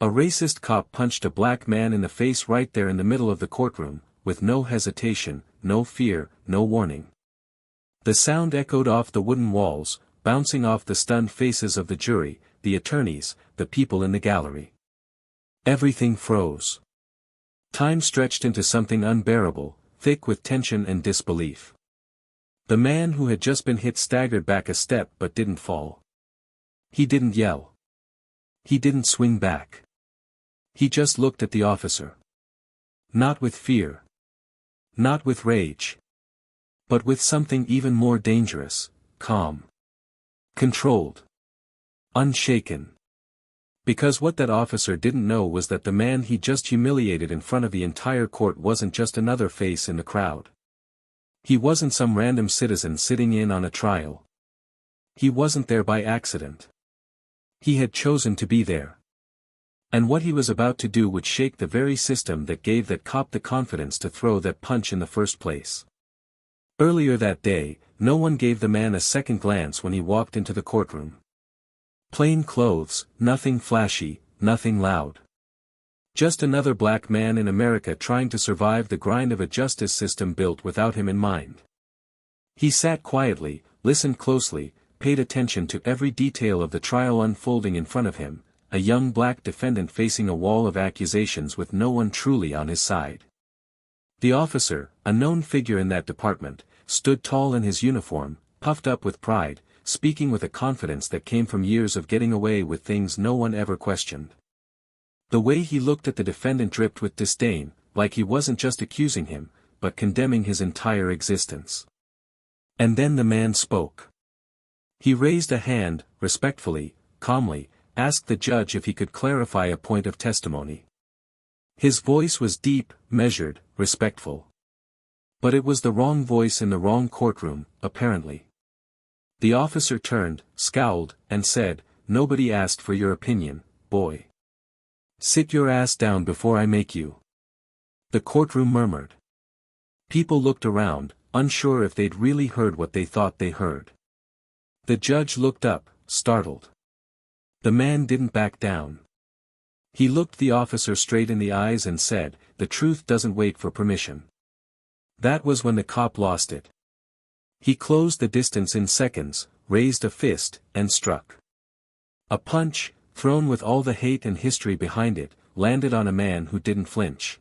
A racist cop punched a black man in the face right there in the middle of the courtroom, with no hesitation, no fear, no warning. The sound echoed off the wooden walls, bouncing off the stunned faces of the jury, the attorneys, the people in the gallery. Everything froze. Time stretched into something unbearable, thick with tension and disbelief. The man who had just been hit staggered back a step but didn't fall. He didn't yell. He didn't swing back. He just looked at the officer. Not with fear. Not with rage. But with something even more dangerous, calm. Controlled. Unshaken. Because what that officer didn't know was that the man he just humiliated in front of the entire court wasn't just another face in the crowd. He wasn't some random citizen sitting in on a trial. He wasn't there by accident. He had chosen to be there. And what he was about to do would shake the very system that gave that cop the confidence to throw that punch in the first place. Earlier that day, no one gave the man a second glance when he walked into the courtroom. Plain clothes, nothing flashy, nothing loud. Just another black man in America trying to survive the grind of a justice system built without him in mind. He sat quietly, listened closely, paid attention to every detail of the trial unfolding in front of him, a young black defendant facing a wall of accusations with no one truly on his side. The officer, a known figure in that department, stood tall in his uniform, puffed up with pride, speaking with a confidence that came from years of getting away with things no one ever questioned. The way he looked at the defendant dripped with disdain, like he wasn't just accusing him, but condemning his entire existence. And then the man spoke. He raised a hand, respectfully, calmly, asked the judge if he could clarify a point of testimony. His voice was deep, measured, respectful. But it was the wrong voice in the wrong courtroom, apparently. The officer turned, scowled, and said, "Nobody asked for your opinion, boy. Sit your ass down before I make you." The courtroom murmured. People looked around, unsure if they'd really heard what they thought they heard. The judge looked up, startled. The man didn't back down. He looked the officer straight in the eyes and said, "The truth doesn't wait for permission." That was when the cop lost it. He closed the distance in seconds, raised a fist, and struck. A punch, thrown with all the hate and history behind it, landed on a man who didn't flinch.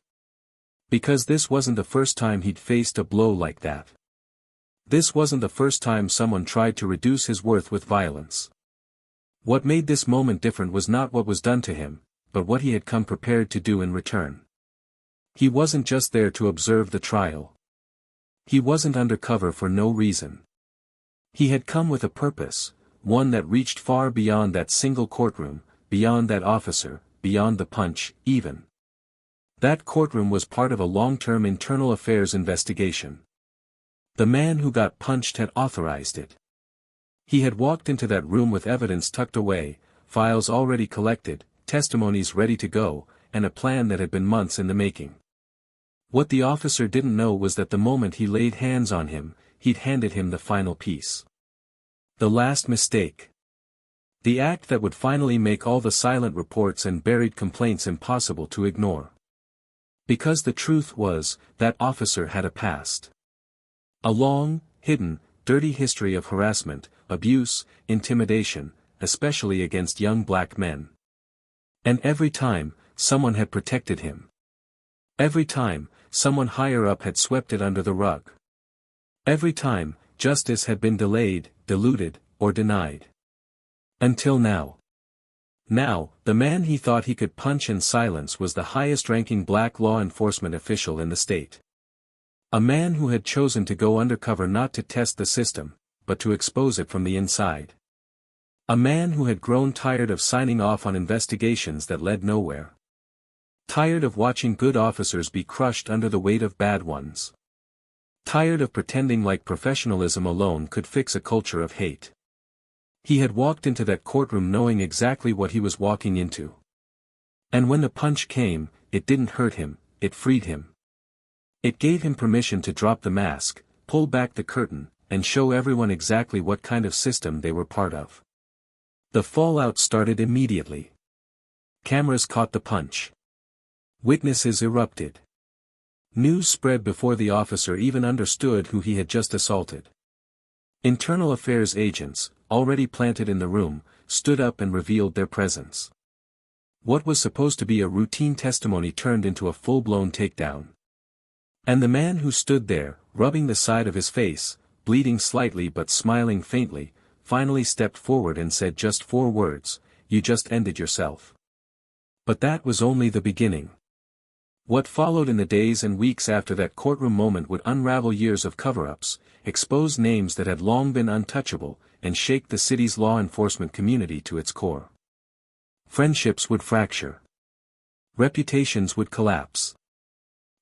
Because this wasn't the first time he'd faced a blow like that. This wasn't the first time someone tried to reduce his worth with violence. What made this moment different was not what was done to him, but what he had come prepared to do in return. He wasn't just there to observe the trial. He wasn't undercover for no reason. He had come with a purpose, one that reached far beyond that single courtroom, beyond that officer, beyond the punch, even. That courtroom was part of a long-term internal affairs investigation. The man who got punched had authorized it. He had walked into that room with evidence tucked away, files already collected, testimonies ready to go, and a plan that had been months in the making. What the officer didn't know was that the moment he laid hands on him, he'd handed him the final piece. The last mistake. The act that would finally make all the silent reports and buried complaints impossible to ignore. Because the truth was, that officer had a past. A long, hidden, dirty history of harassment, abuse, intimidation, especially against young black men. And every time, someone had protected him. Every time, someone higher up had swept it under the rug. Every time, justice had been delayed, diluted, or denied. Until now. Now, the man he thought he could punch and silence was the highest-ranking black law enforcement official in the state. A man who had chosen to go undercover not to test the system, but to expose it from the inside. A man who had grown tired of signing off on investigations that led nowhere. Tired of watching good officers be crushed under the weight of bad ones. Tired of pretending like professionalism alone could fix a culture of hate. He had walked into that courtroom knowing exactly what he was walking into. And when the punch came, it didn't hurt him, it freed him. It gave him permission to drop the mask, pull back the curtain, and show everyone exactly what kind of system they were part of. The fallout started immediately. Cameras caught the punch. Witnesses erupted. News spread before the officer even understood who he had just assaulted. Internal affairs agents, already planted in the room, stood up and revealed their presence. What was supposed to be a routine testimony turned into a full-blown takedown. And the man who stood there, rubbing the side of his face, bleeding slightly but smiling faintly, finally stepped forward and said just 4 words, "You just ended yourself." But that was only the beginning. What followed in the days and weeks after that courtroom moment would unravel years of cover-ups, expose names that had long been untouchable, and shake the city's law enforcement community to its core. Friendships would fracture. Reputations would collapse.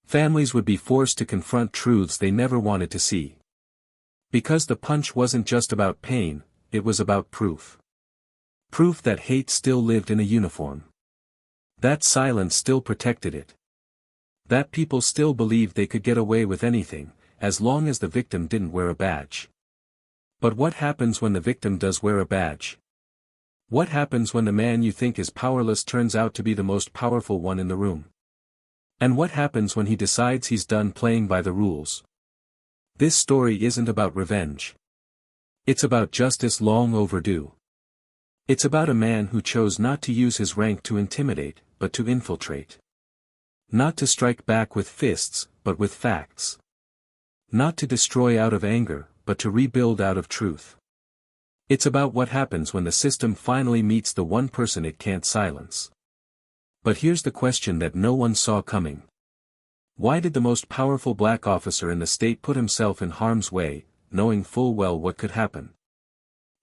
Families would be forced to confront truths they never wanted to see. Because the punch wasn't just about pain, it was about proof. Proof that hate still lived in a uniform. That silence still protected it. That people still believed they could get away with anything, as long as the victim didn't wear a badge. But what happens when the victim does wear a badge? What happens when the man you think is powerless turns out to be the most powerful one in the room? And what happens when he decides he's done playing by the rules? This story isn't about revenge. It's about justice long overdue. It's about a man who chose not to use his rank to intimidate, but to infiltrate. Not to strike back with fists, but with facts. Not to destroy out of anger, but to rebuild out of truth. It's about what happens when the system finally meets the one person it can't silence. But here's the question that no one saw coming. Why did the most powerful black officer in the state put himself in harm's way, knowing full well what could happen?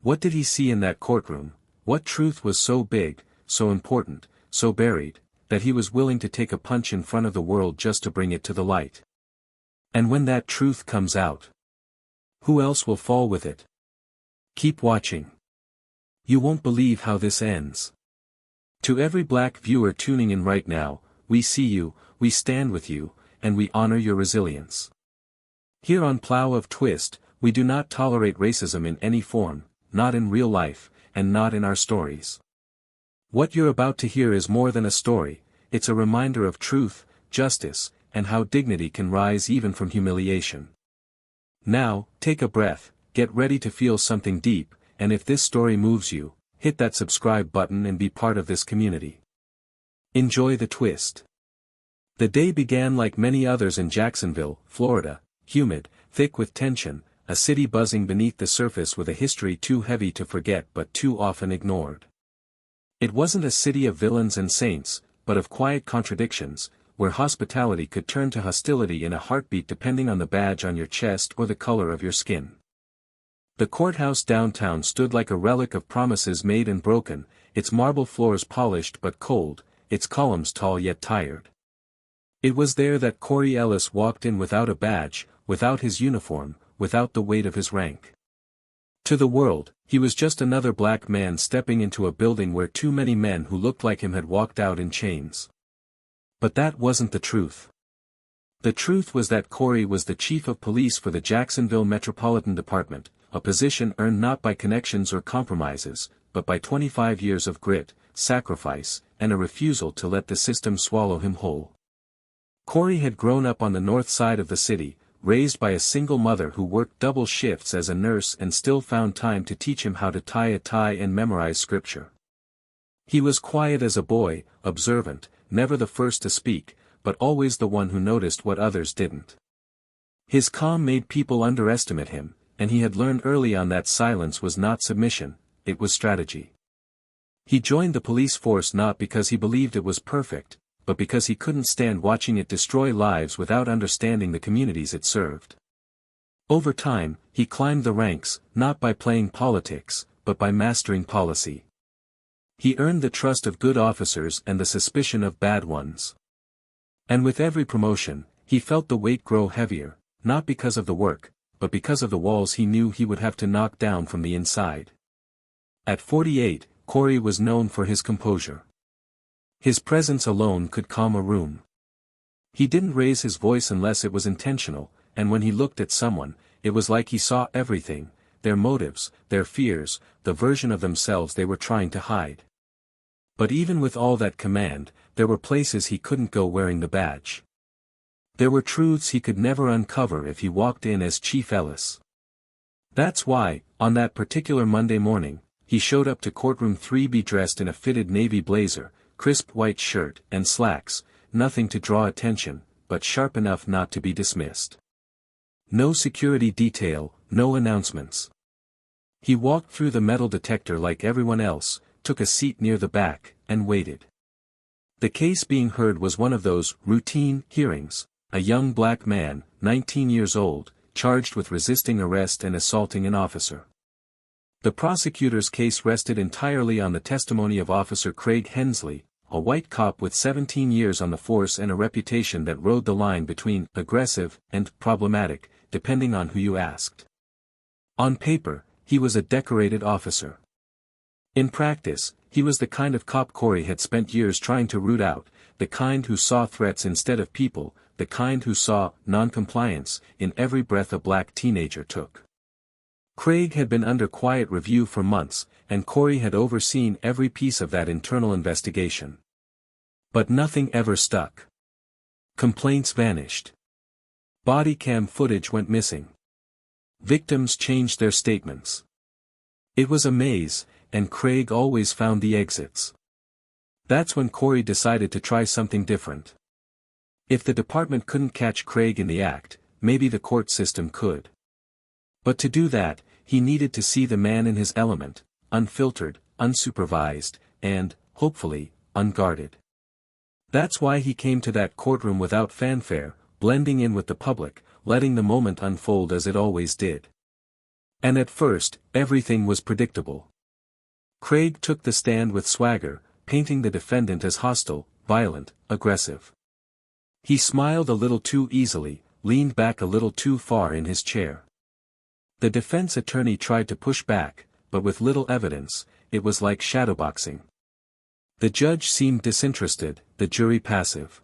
What did he see in that courtroom? What truth was so big, so important, so buried, that he was willing to take a punch in front of the world just to bring it to the light? And when that truth comes out, who else will fall with it? Keep watching. You won't believe how this ends. To every black viewer tuning in right now, we see you, we stand with you, and we honor your resilience. Here on Plow of Twist, we do not tolerate racism in any form, not in real life, and not in our stories. What you're about to hear is more than a story, it's a reminder of truth, justice, and how dignity can rise even from humiliation. Now, take a breath, get ready to feel something deep, and if this story moves you, hit that subscribe button and be part of this community. Enjoy the twist. The day began like many others in Jacksonville, Florida, humid, thick with tension, a city buzzing beneath the surface with a history too heavy to forget but too often ignored. It wasn't a city of villains and saints, but of quiet contradictions, where hospitality could turn to hostility in a heartbeat depending on the badge on your chest or the color of your skin. The courthouse downtown stood like a relic of promises made and broken, its marble floors polished but cold, its columns tall yet tired. It was there that Corey Ellis walked in without a badge, without his uniform, without the weight of his rank. To the world, he was just another black man stepping into a building where too many men who looked like him had walked out in chains. But that wasn't the truth. The truth was that Corey was the chief of police for the Jacksonville Metropolitan Department, a position earned not by connections or compromises, but by 25 years of grit, sacrifice, and a refusal to let the system swallow him whole. Corey had grown up on the north side of the city, raised by a single mother who worked double shifts as a nurse and still found time to teach him how to tie a tie and memorize scripture. He was quiet as a boy, observant, never the first to speak, but always the one who noticed what others didn't. His calm made people underestimate him, and he had learned early on that silence was not submission, it was strategy. He joined the police force not because he believed it was perfect, but because he couldn't stand watching it destroy lives without understanding the communities it served. Over time, he climbed the ranks, not by playing politics, but by mastering policy. He earned the trust of good officers and the suspicion of bad ones. And with every promotion, he felt the weight grow heavier, not because of the work, but because of the walls he knew he would have to knock down from the inside. At 48, Corey was known for his composure. His presence alone could calm a room. He didn't raise his voice unless it was intentional, and when he looked at someone, it was like he saw everything, their motives, their fears, the version of themselves they were trying to hide. But even with all that command, there were places he couldn't go wearing the badge. There were truths he could never uncover if he walked in as Chief Ellis. That's why, on that particular Monday morning, he showed up to courtroom 3B dressed in a fitted navy blazer, crisp white shirt and slacks, nothing to draw attention, but sharp enough not to be dismissed. No security detail, no announcements. He walked through the metal detector like everyone else, took a seat near the back, and waited. The case being heard was one of those routine hearings, a young black man, 19 years old, charged with resisting arrest and assaulting an officer. The prosecutor's case rested entirely on the testimony of Officer Craig Hensley, a white cop with 17 years on the force and a reputation that rode the line between aggressive and problematic, depending on who you asked. On paper, he was a decorated officer. In practice, he was the kind of cop Corey had spent years trying to root out, the kind who saw threats instead of people, the kind who saw non-compliance in every breath a black teenager took. Craig had been under quiet review for months, and Corey had overseen every piece of that internal investigation. But nothing ever stuck. Complaints vanished. Body cam footage went missing. Victims changed their statements. It was a maze, and Craig always found the exits. That's when Corey decided to try something different. If the department couldn't catch Craig in the act, maybe the court system could. But to do that, he needed to see the man in his element, unfiltered, unsupervised, and, hopefully, unguarded. That's why he came to that courtroom without fanfare, blending in with the public, letting the moment unfold as it always did. And at first, everything was predictable. Craig took the stand with swagger, painting the defendant as hostile, violent, aggressive. He smiled a little too easily, leaned back a little too far in his chair. The defense attorney tried to push back, but with little evidence, it was like shadowboxing. The judge seemed disinterested, the jury passive.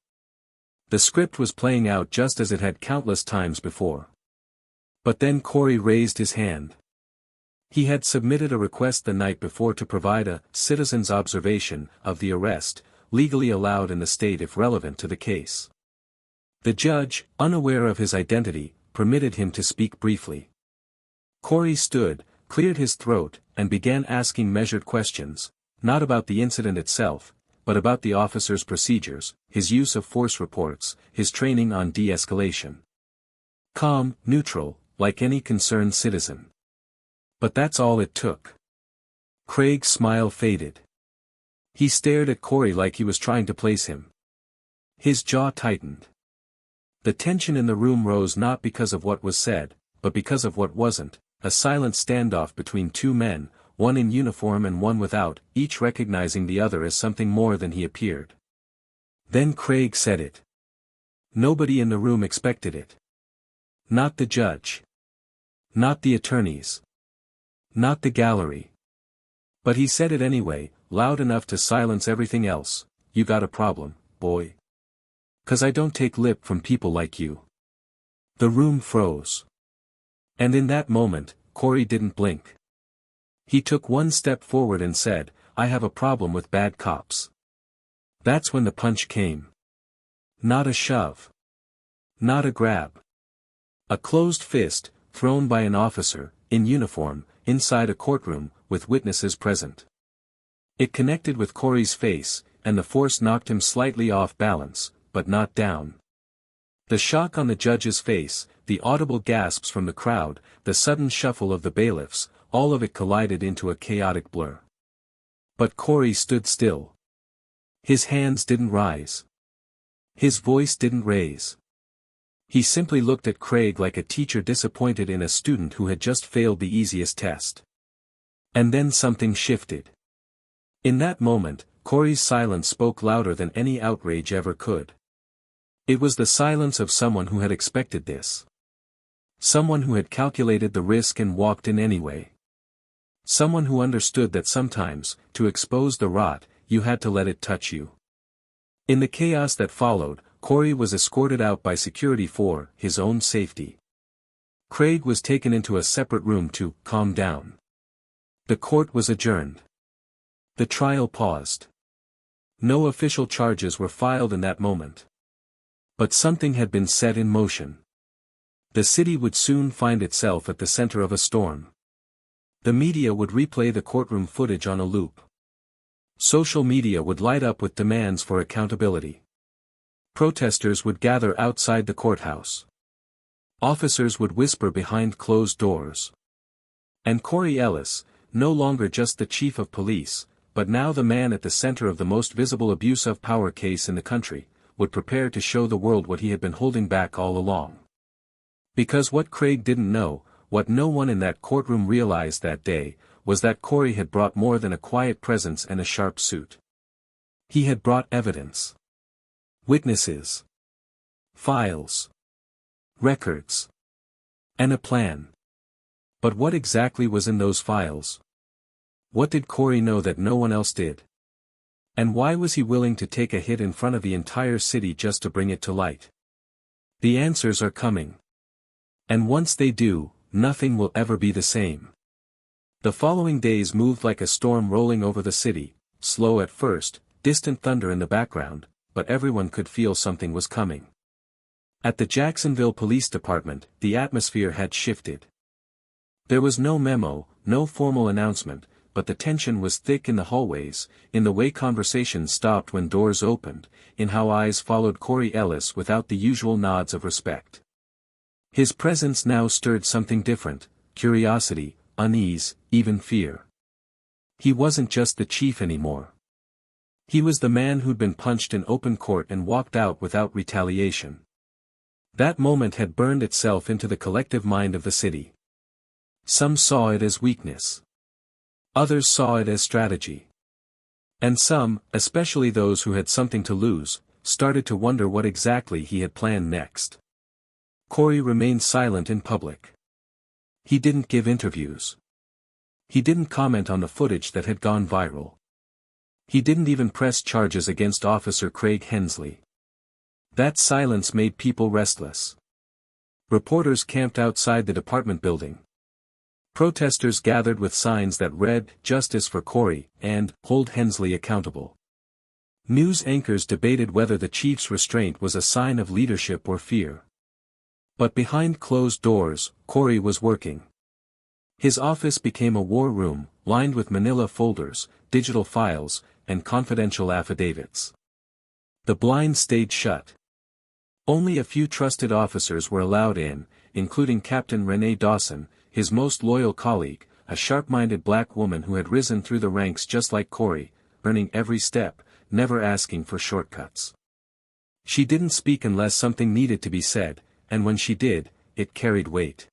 The script was playing out just as it had countless times before. But then Corey raised his hand. He had submitted a request the night before to provide a citizen's observation of the arrest, legally allowed in the state if relevant to the case. The judge, unaware of his identity, permitted him to speak briefly. Corey stood, cleared his throat, and began asking measured questions, not about the incident itself, but about the officer's procedures, his use of force reports, his training on de-escalation. Calm, neutral, like any concerned citizen. But that's all it took. Craig's smile faded. He stared at Corey like he was trying to place him. His jaw tightened. The tension in the room rose not because of what was said, but because of what wasn't, a silent standoff between two men, one in uniform and one without, each recognizing the other as something more than he appeared. Then Craig said it. Nobody in the room expected it. Not the judge. Not the attorneys. Not the gallery. But he said it anyway, loud enough to silence everything else. You got a problem, boy. 'Cause I don't take lip from people like you. The room froze. And in that moment, Corey didn't blink. He took one step forward and said, I have a problem with bad cops. That's when the punch came. Not a shove. Not a grab. A closed fist, thrown by an officer, in uniform, inside a courtroom, with witnesses present. It connected with Corey's face, and the force knocked him slightly off balance, but not down. The shock on the judge's face, the audible gasps from the crowd, the sudden shuffle of the bailiffs, all of it collided into a chaotic blur. But Corey stood still. His hands didn't rise. His voice didn't raise. He simply looked at Craig like a teacher disappointed in a student who had just failed the easiest test. And then something shifted. In that moment, Corey's silence spoke louder than any outrage ever could. It was the silence of someone who had expected this. Someone who had calculated the risk and walked in anyway. Someone who understood that sometimes, to expose the rot, you had to let it touch you. In the chaos that followed, Corey was escorted out by security for his own safety. Craig was taken into a separate room to calm down. The court was adjourned. The trial paused. No official charges were filed in that moment. But something had been set in motion. The city would soon find itself at the center of a storm. The media would replay the courtroom footage on a loop. Social media would light up with demands for accountability. Protesters would gather outside the courthouse. Officers would whisper behind closed doors. And Corey Ellis, no longer just the chief of police, but now the man at the center of the most visible abuse of power case in the country, would prepare to show the world what he had been holding back all along. Because what Craig didn't know, what no one in that courtroom realized that day, was that Corey had brought more than a quiet presence and a sharp suit. He had brought evidence. Witnesses. Files. Records. And a plan. But what exactly was in those files? What did Corey know that no one else did? And why was he willing to take a hit in front of the entire city just to bring it to light? The answers are coming. And once they do, nothing will ever be the same. The following days moved like a storm rolling over the city, slow at first, distant thunder in the background, but everyone could feel something was coming. At the Jacksonville Police Department, the atmosphere had shifted. There was no memo, no formal announcement, but the tension was thick in the hallways, in the way conversations stopped when doors opened, in how eyes followed Corey Ellis without the usual nods of respect. His presence now stirred something different: curiosity, unease, even fear. He wasn't just the chief anymore. He was the man who'd been punched in open court and walked out without retaliation. That moment had burned itself into the collective mind of the city. Some saw it as weakness. Others saw it as strategy. And some, especially those who had something to lose, started to wonder what exactly he had planned next. Corey remained silent in public. He didn't give interviews. He didn't comment on the footage that had gone viral. He didn't even press charges against Officer Craig Hensley. That silence made people restless. Reporters camped outside the department building. Protesters gathered with signs that read, "Justice for Corey," and "Hold Hensley accountable." News anchors debated whether the chief's restraint was a sign of leadership or fear. But behind closed doors, Corey was working. His office became a war room, lined with manila folders, digital files, and confidential affidavits. The blinds stayed shut. Only a few trusted officers were allowed in, including Captain Renee Dawson, his most loyal colleague, a sharp-minded black woman who had risen through the ranks just like Corey, earning every step, never asking for shortcuts. She didn't speak unless something needed to be said, and when she did, it carried weight.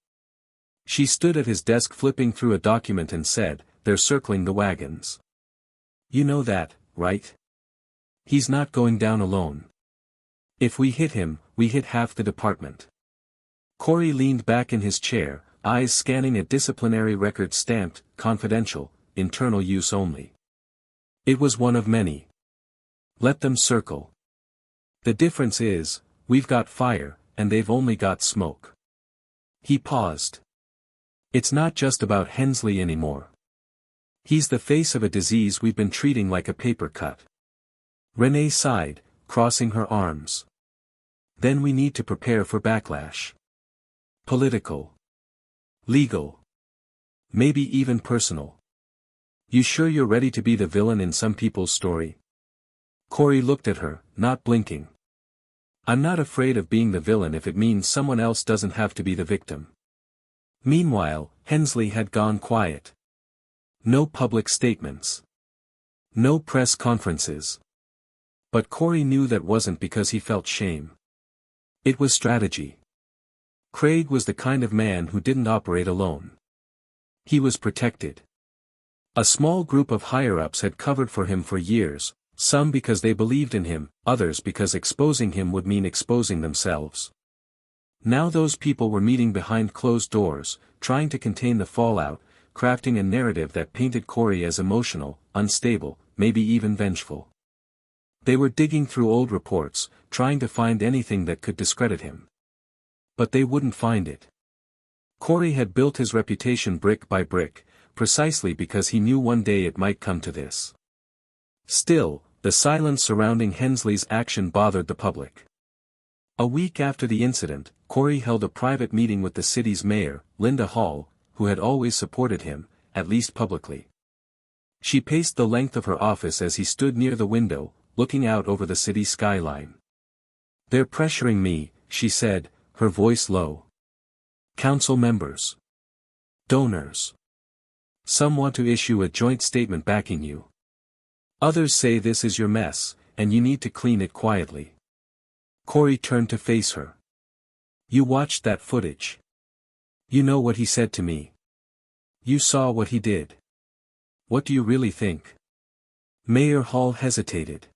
She stood at his desk flipping through a document and said, "They're circling the wagons. You know that, right? He's not going down alone. If we hit him, we hit half the department." Corey leaned back in his chair, eyes scanning a disciplinary record stamped, "Confidential, internal use only." It was one of many. Let them circle. The difference is, we've got fire, and they've only got smoke. He paused. It's not just about Hensley anymore. He's the face of a disease we've been treating like a paper cut. Renee sighed, crossing her arms. Then we need to prepare for backlash. Political. Legal. Maybe even personal. You sure you're ready to be the villain in some people's story? Corey looked at her, not blinking. I'm not afraid of being the villain if it means someone else doesn't have to be the victim. Meanwhile, Hensley had gone quiet. No public statements. No press conferences. But Corey knew that wasn't because he felt shame. It was strategy. Craig was the kind of man who didn't operate alone. He was protected. A small group of higher-ups had covered for him for years, some because they believed in him, others because exposing him would mean exposing themselves. Now those people were meeting behind closed doors, trying to contain the fallout, crafting a narrative that painted Corey as emotional, unstable, maybe even vengeful. They were digging through old reports, trying to find anything that could discredit him. But they wouldn't find it. Corey had built his reputation brick by brick, precisely because he knew one day it might come to this. Still, The silence surrounding Hensley's action bothered the public. A week after the incident, Corey held a private meeting with the city's mayor, Linda Hall, who had always supported him, at least publicly. She paced the length of her office as he stood near the window, looking out over the city skyline. "They're pressuring me," she said, her voice low. "Council members. Donors. Some want to issue a joint statement backing you. Others say this is your mess, and you need to clean it quietly." Corey turned to face her. "You watched that footage. You know what he said to me. You saw what he did. What do you really think?" Mayor Hall hesitated.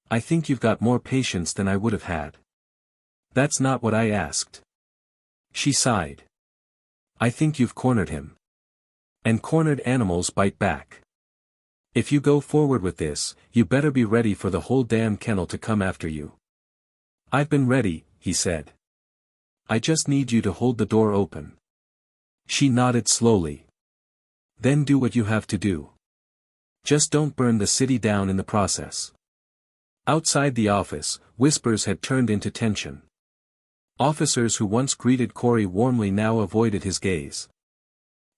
"I think you've got more patience than I would have had." "That's not what I asked." She sighed. "I think you've cornered him. And cornered animals bite back. If you go forward with this, you better be ready for the whole damn kennel to come after you." "I've been ready," he said. "I just need you to hold the door open." She nodded slowly. "Then do what you have to do. Just don't burn the city down in the process." Outside the office, whispers had turned into tension. Officers who once greeted Corey warmly now avoided his gaze.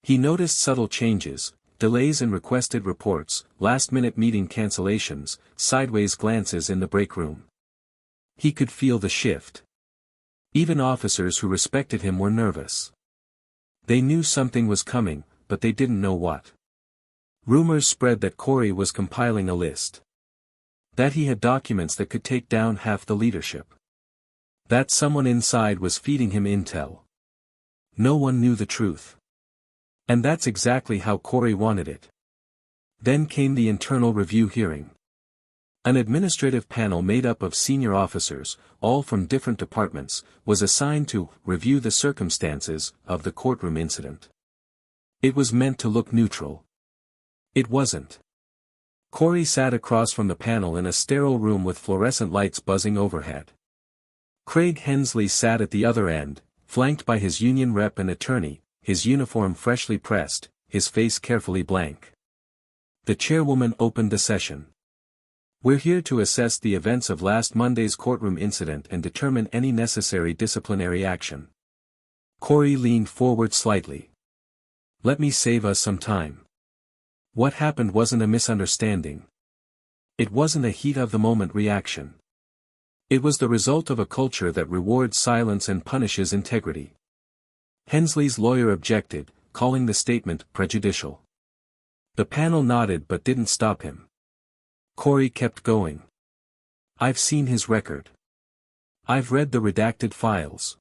He noticed subtle changes, delays in requested reports, last-minute meeting cancellations, sideways glances in the break room. He could feel the shift. Even officers who respected him were nervous. They knew something was coming, but they didn't know what. Rumors spread that Corey was compiling a list. That he had documents that could take down half the leadership. That someone inside was feeding him intel. No one knew the truth. And that's exactly how Corey wanted it. Then came the internal review hearing. An administrative panel made up of senior officers, all from different departments, was assigned to review the circumstances of the courtroom incident. It was meant to look neutral. It wasn't. Corey sat across from the panel in a sterile room with fluorescent lights buzzing overhead. Craig Hensley sat at the other end, flanked by his union rep and attorney, his uniform freshly pressed, his face carefully blank. The chairwoman opened the session. "We're here to assess the events of last Monday's courtroom incident and determine any necessary disciplinary action." Corey leaned forward slightly. "Let me save us some time. What happened wasn't a misunderstanding. It wasn't a heat-of-the-moment reaction. It was the result of a culture that rewards silence and punishes integrity." Hensley's lawyer objected, calling the statement prejudicial. The panel nodded but didn't stop him. Corey kept going. "I've seen his record. I've read the redacted files.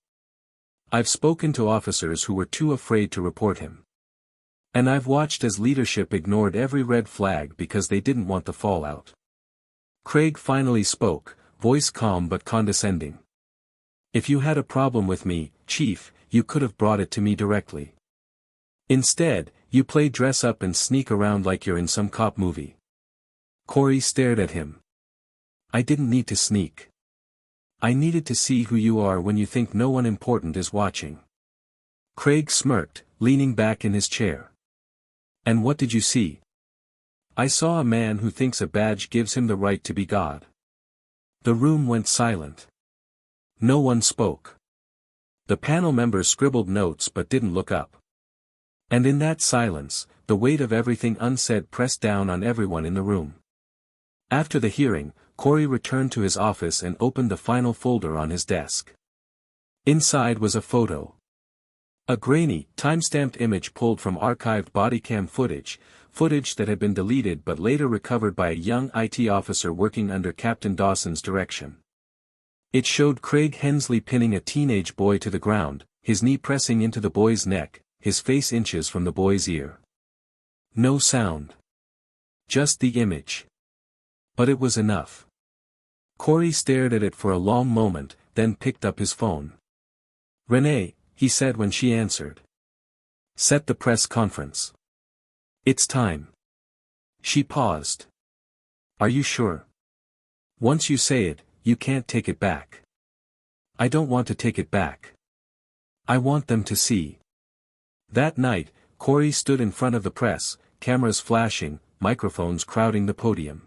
I've spoken to officers who were too afraid to report him. And I've watched as leadership ignored every red flag because they didn't want the fallout." Craig finally spoke, voice calm but condescending. "If you had a problem with me, Chief, you could have brought it to me directly. Instead, you play dress up and sneak around like you're in some cop movie." Corey stared at him. "I didn't need to sneak. I needed to see who you are when you think no one important is watching." Craig smirked, leaning back in his chair. "And what did you see?" "I saw a man who thinks a badge gives him the right to be God." The room went silent. No one spoke. The panel members scribbled notes but didn't look up. And in that silence, the weight of everything unsaid pressed down on everyone in the room. After the hearing, Corey returned to his office and opened the final folder on his desk. Inside was a photo. A grainy, time-stamped image pulled from archived bodycam footage that had been deleted but later recovered by a young IT officer working under Captain Dawson's direction. It showed Craig Hensley pinning a teenage boy to the ground, his knee pressing into the boy's neck, his face inches from the boy's ear. No sound. Just the image. But it was enough. Corey stared at it for a long moment, then picked up his phone. "Renee," he said when she answered. "Set the press conference. It's time." She paused. "Are you sure? Once you say it, you can't take it back." "I don't want to take it back. I want them to see." That night, Corey stood in front of the press, cameras flashing, microphones crowding the podium.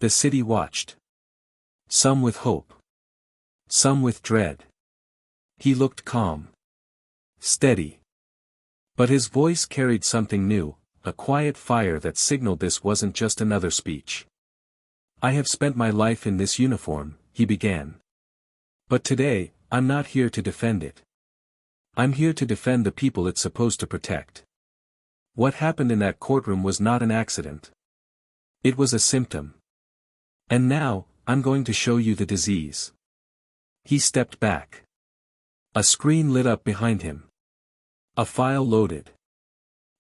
The city watched. Some with hope. Some with dread. He looked calm. Steady. But his voice carried something new, a quiet fire that signaled this wasn't just another speech. "I have spent my life in this uniform," he began. "But today, I'm not here to defend it. I'm here to defend the people it's supposed to protect. What happened in that courtroom was not an accident. It was a symptom. And now, I'm going to show you the disease." He stepped back. A screen lit up behind him. A file loaded.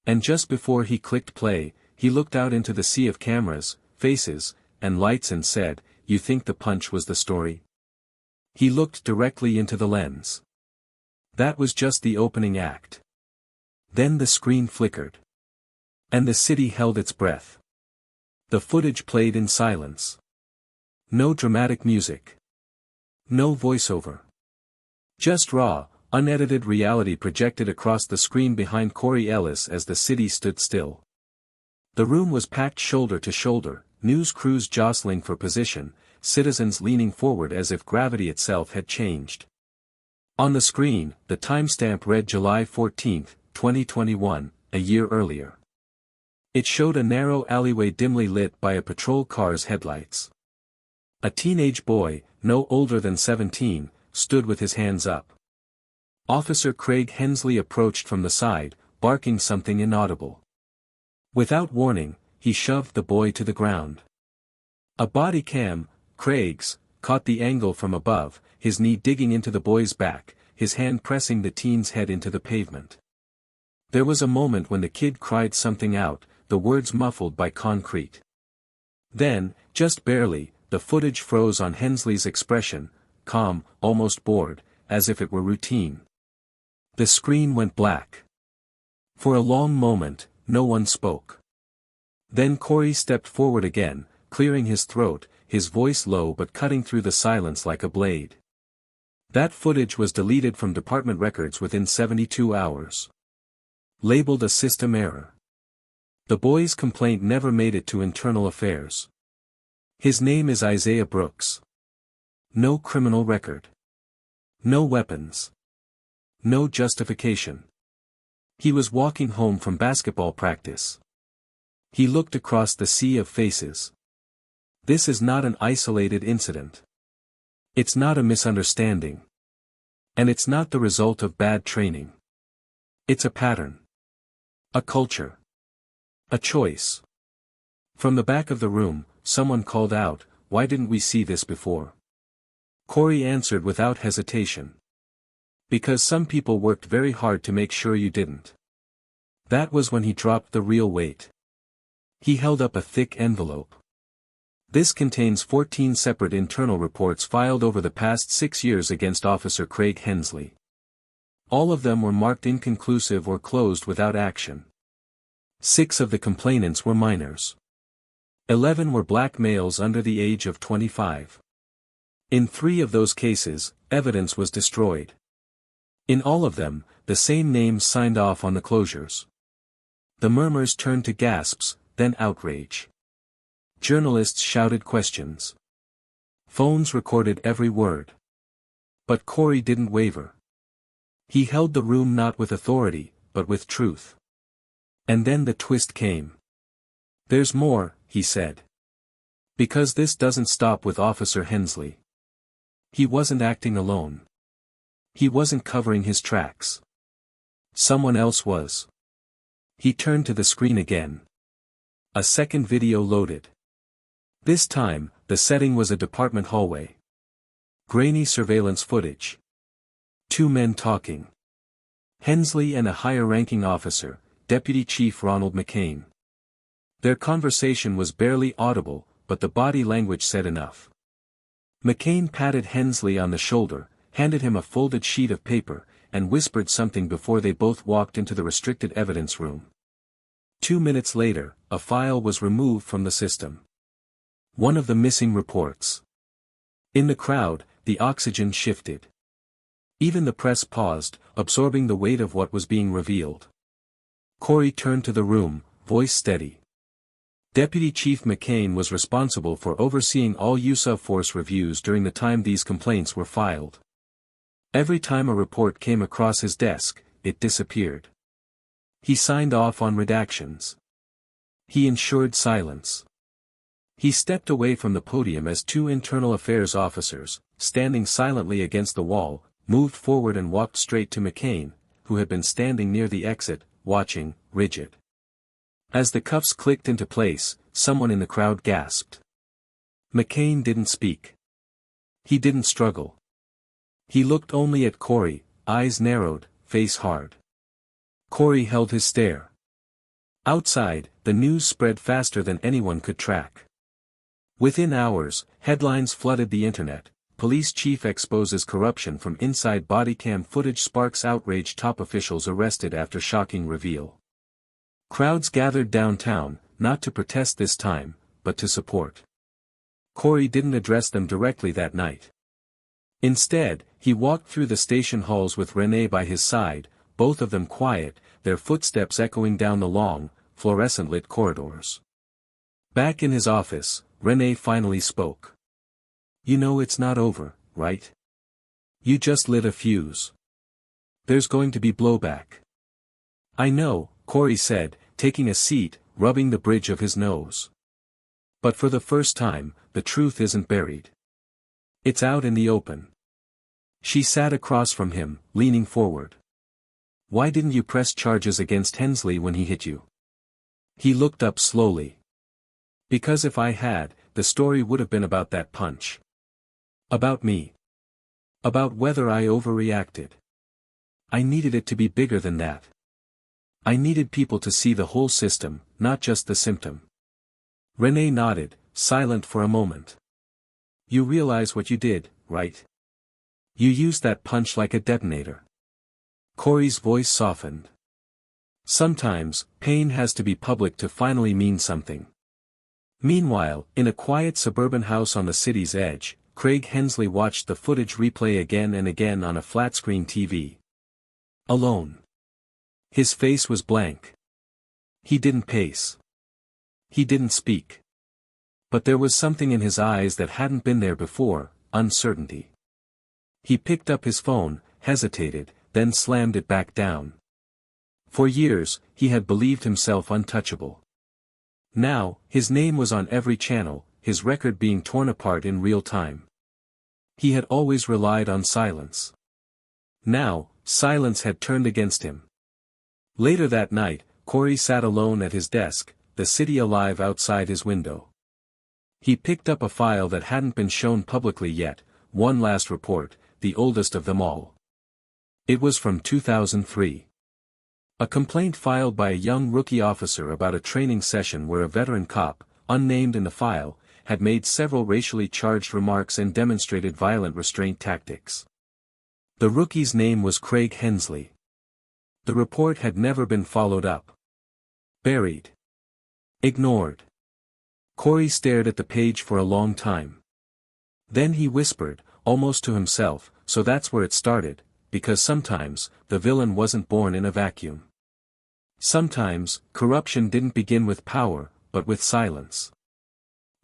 And just before he clicked play, he looked out into the sea of cameras, faces, and lights and said, "You think the punch was the story?" He looked directly into the lens. That was just the opening act. Then the screen flickered. And the city held its breath. The footage played in silence. No dramatic music. No voiceover. Just raw, unedited reality projected across the screen behind Corey Ellis as the city stood still. The room was packed shoulder to shoulder, news crews jostling for position, citizens leaning forward as if gravity itself had changed. On the screen, the timestamp read July 14, 2021, a year earlier. It showed a narrow alleyway dimly lit by a patrol car's headlights. A teenage boy, no older than 17, stood with his hands up. Officer Craig Hensley approached from the side, barking something inaudible. Without warning, he shoved the boy to the ground. A body cam, Craig's, caught the angle from above, his knee digging into the boy's back, his hand pressing the teen's head into the pavement. There was a moment when the kid cried something out, the words muffled by concrete. Then, just barely, the footage froze on Hensley's expression, calm, almost bored, as if it were routine. The screen went black. For a long moment, no one spoke. Then Corey stepped forward again, clearing his throat, his voice low but cutting through the silence like a blade. That footage was deleted from department records within 72 hours. Labeled a system error. The boy's complaint never made it to internal affairs. His name is Isaiah Brooks. No criminal record. No weapons. No justification. He was walking home from basketball practice. He looked across the sea of faces. This is not an isolated incident. It's not a misunderstanding. And it's not the result of bad training. It's a pattern. A culture. A choice. From the back of the room, someone called out, "Why didn't we see this before?" Corey answered without hesitation. "Because some people worked very hard to make sure you didn't." That was when he dropped the real weight. He held up a thick envelope. This contains 14 separate internal reports filed over the past 6 years against Officer Craig Hensley. All of them were marked inconclusive or closed without action. 6 of the complainants were minors. 11 were black males under the age of 25. In 3 of those cases, evidence was destroyed. In all of them, the same names signed off on the closures. The murmurs turned to gasps, then outrage. Journalists shouted questions. Phones recorded every word. But Corey didn't waver. He held the room not with authority, but with truth. And then the twist came. "There's more," he said. "Because this doesn't stop with Officer Hensley. He wasn't acting alone. He wasn't covering his tracks. Someone else was." He turned to the screen again. A second video loaded. This time, the setting was a department hallway. Grainy surveillance footage. 2 men talking. Hensley and a higher-ranking officer, Deputy Chief Ronald McCain. Their conversation was barely audible, but the body language said enough. McCain patted Hensley on the shoulder, handed him a folded sheet of paper, and whispered something before they both walked into the restricted evidence room. 2 minutes later, a file was removed from the system. One of the missing reports. In the crowd, the oxygen shifted. Even the press paused, absorbing the weight of what was being revealed. Corey turned to the room, voice steady. Deputy Chief McCain was responsible for overseeing all use of force reviews during the time these complaints were filed. Every time a report came across his desk, it disappeared. He signed off on redactions. He ensured silence. He stepped away from the podium as two internal affairs officers, standing silently against the wall, moved forward and walked straight to McCain, who had been standing near the exit, watching, rigid. As the cuffs clicked into place, someone in the crowd gasped. McCain didn't speak. He didn't struggle. He looked only at Corey, eyes narrowed, face hard. Corey held his stare. Outside, the news spread faster than anyone could track. Within hours, headlines flooded the internet. Police chief exposes corruption from inside bodycam footage sparks outrage top officials arrested after shocking reveal. Crowds gathered downtown, not to protest this time, but to support. Corey didn't address them directly that night. Instead, he walked through the station halls with Renee by his side, both of them quiet, their footsteps echoing down the long, fluorescent-lit corridors. Back in his office, Renee finally spoke. "You know it's not over, right? You just lit a fuse. There's going to be blowback." "I know," Corey said, taking a seat, rubbing the bridge of his nose. "But for the first time, the truth isn't buried. It's out in the open." She sat across from him, leaning forward. "Why didn't you press charges against Hensley when he hit you?" He looked up slowly. "Because if I had, the story would have been about that punch. About me. About whether I overreacted. I needed it to be bigger than that. I needed people to see the whole system, not just the symptom." Renee nodded, silent for a moment. "You realize what you did, right? You used that punch like a detonator." Corey's voice softened. "Sometimes, pain has to be public to finally mean something." Meanwhile, in a quiet suburban house on the city's edge, Craig Hensley watched the footage replay again and again on a flat-screen TV. Alone. His face was blank. He didn't pace. He didn't speak. But there was something in his eyes that hadn't been there before, uncertainty. He picked up his phone, hesitated, then slammed it back down. For years, he had believed himself untouchable. Now, his name was on every channel, his record being torn apart in real time. He had always relied on silence. Now, silence had turned against him. Later that night, Corey sat alone at his desk, the city alive outside his window. He picked up a file that hadn't been shown publicly yet, one last report, the oldest of them all. It was from 2003. A complaint filed by a young rookie officer about a training session where a veteran cop, unnamed in the file, had made several racially charged remarks and demonstrated violent restraint tactics. The rookie's name was Craig Hensley. The report had never been followed up. Buried. Ignored. Corey stared at the page for a long time. Then he whispered, almost to himself, "So that's where it started, because sometimes, the villain wasn't born in a vacuum. Sometimes, corruption didn't begin with power, but with silence.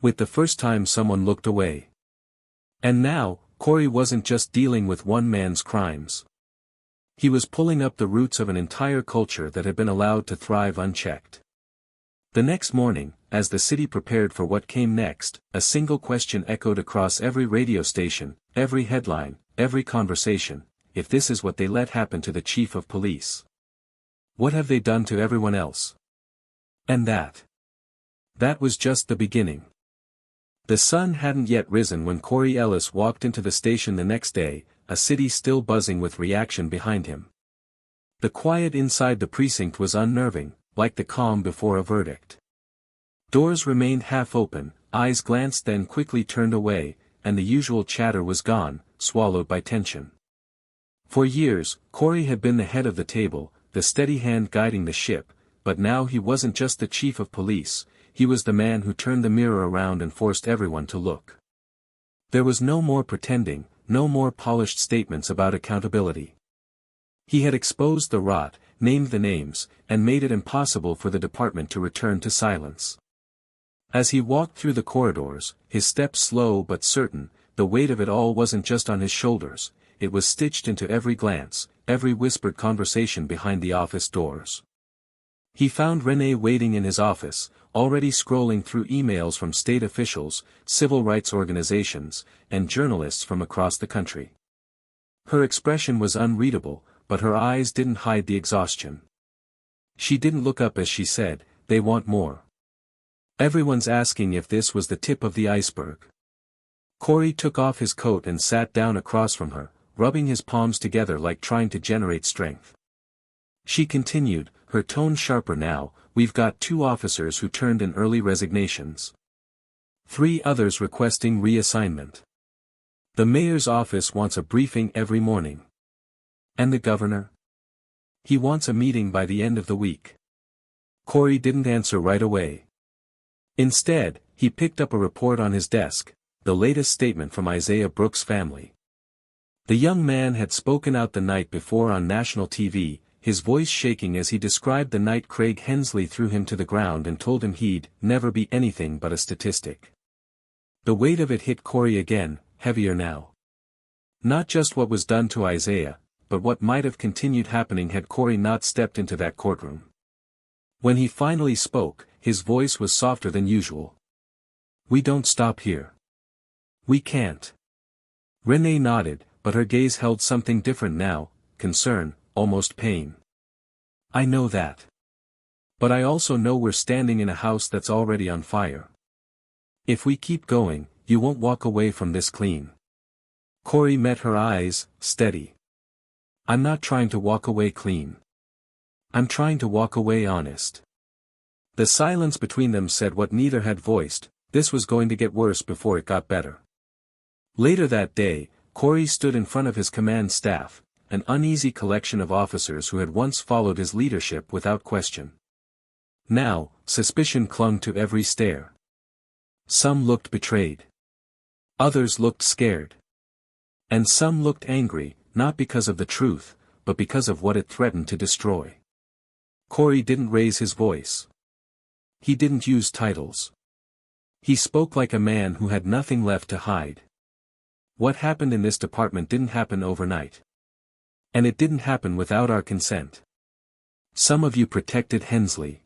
With the first time someone looked away." And now, Corey wasn't just dealing with one man's crimes. He was pulling up the roots of an entire culture that had been allowed to thrive unchecked. The next morning, as the city prepared for what came next, a single question echoed across every radio station, every headline, every conversation: if this is what they let happen to the chief of police, what have they done to everyone else? And that was just the beginning. The sun hadn't yet risen when Corey Ellis walked into the station the next day, a city still buzzing with reaction behind him. The quiet inside the precinct was unnerving, like the calm before a verdict. Doors remained half open, eyes glanced then quickly turned away, and the usual chatter was gone, swallowed by tension. For years, Corey had been the head of the table, the steady hand guiding the ship, but now he wasn't just the chief of police, he was the man who turned the mirror around and forced everyone to look. There was no more pretending, no more polished statements about accountability. He had exposed the rot, named the names, and made it impossible for the department to return to silence. As he walked through the corridors, his steps slow but certain, the weight of it all wasn't just on his shoulders, it was stitched into every glance, every whispered conversation behind the office doors. He found Renee waiting in his office, already scrolling through emails from state officials, civil rights organizations, and journalists from across the country. Her expression was unreadable, but her eyes didn't hide the exhaustion. She didn't look up as she said, "They want more. Everyone's asking if this was the tip of the iceberg." Corey took off his coat and sat down across from her, rubbing his palms together like trying to generate strength. She continued, her tone sharper now, "We've got 2 officers who turned in early resignations. 3 others requesting reassignment. The mayor's office wants a briefing every morning. And the governor? He wants a meeting by the end of the week." Corey didn't answer right away. Instead, he picked up a report on his desk, the latest statement from Isaiah Brooks' family. The young man had spoken out the night before on national TV, his voice shaking as he described the night Craig Hensley threw him to the ground and told him he'd never be anything but a statistic. The weight of it hit Corey again, heavier now. Not just what was done to Isaiah, but what might have continued happening had Corey not stepped into that courtroom. When he finally spoke, his voice was softer than usual. "We don't stop here. We can't." Renee nodded, but her gaze held something different now, concern, almost pain. "I know that. But I also know we're standing in a house that's already on fire. If we keep going, you won't walk away from this clean." Corey met her eyes, steady. "I'm not trying to walk away clean. I'm trying to walk away honest." The silence between them said what neither had voiced, this was going to get worse before it got better. Later that day, Corey stood in front of his command staff, an uneasy collection of officers who had once followed his leadership without question. Now, suspicion clung to every stare. Some looked betrayed. Others looked scared. And some looked angry, not because of the truth, but because of what it threatened to destroy. Corey didn't raise his voice. He didn't use titles. He spoke like a man who had nothing left to hide. What happened in this department didn't happen overnight. And it didn't happen without our consent. Some of you protected Hensley.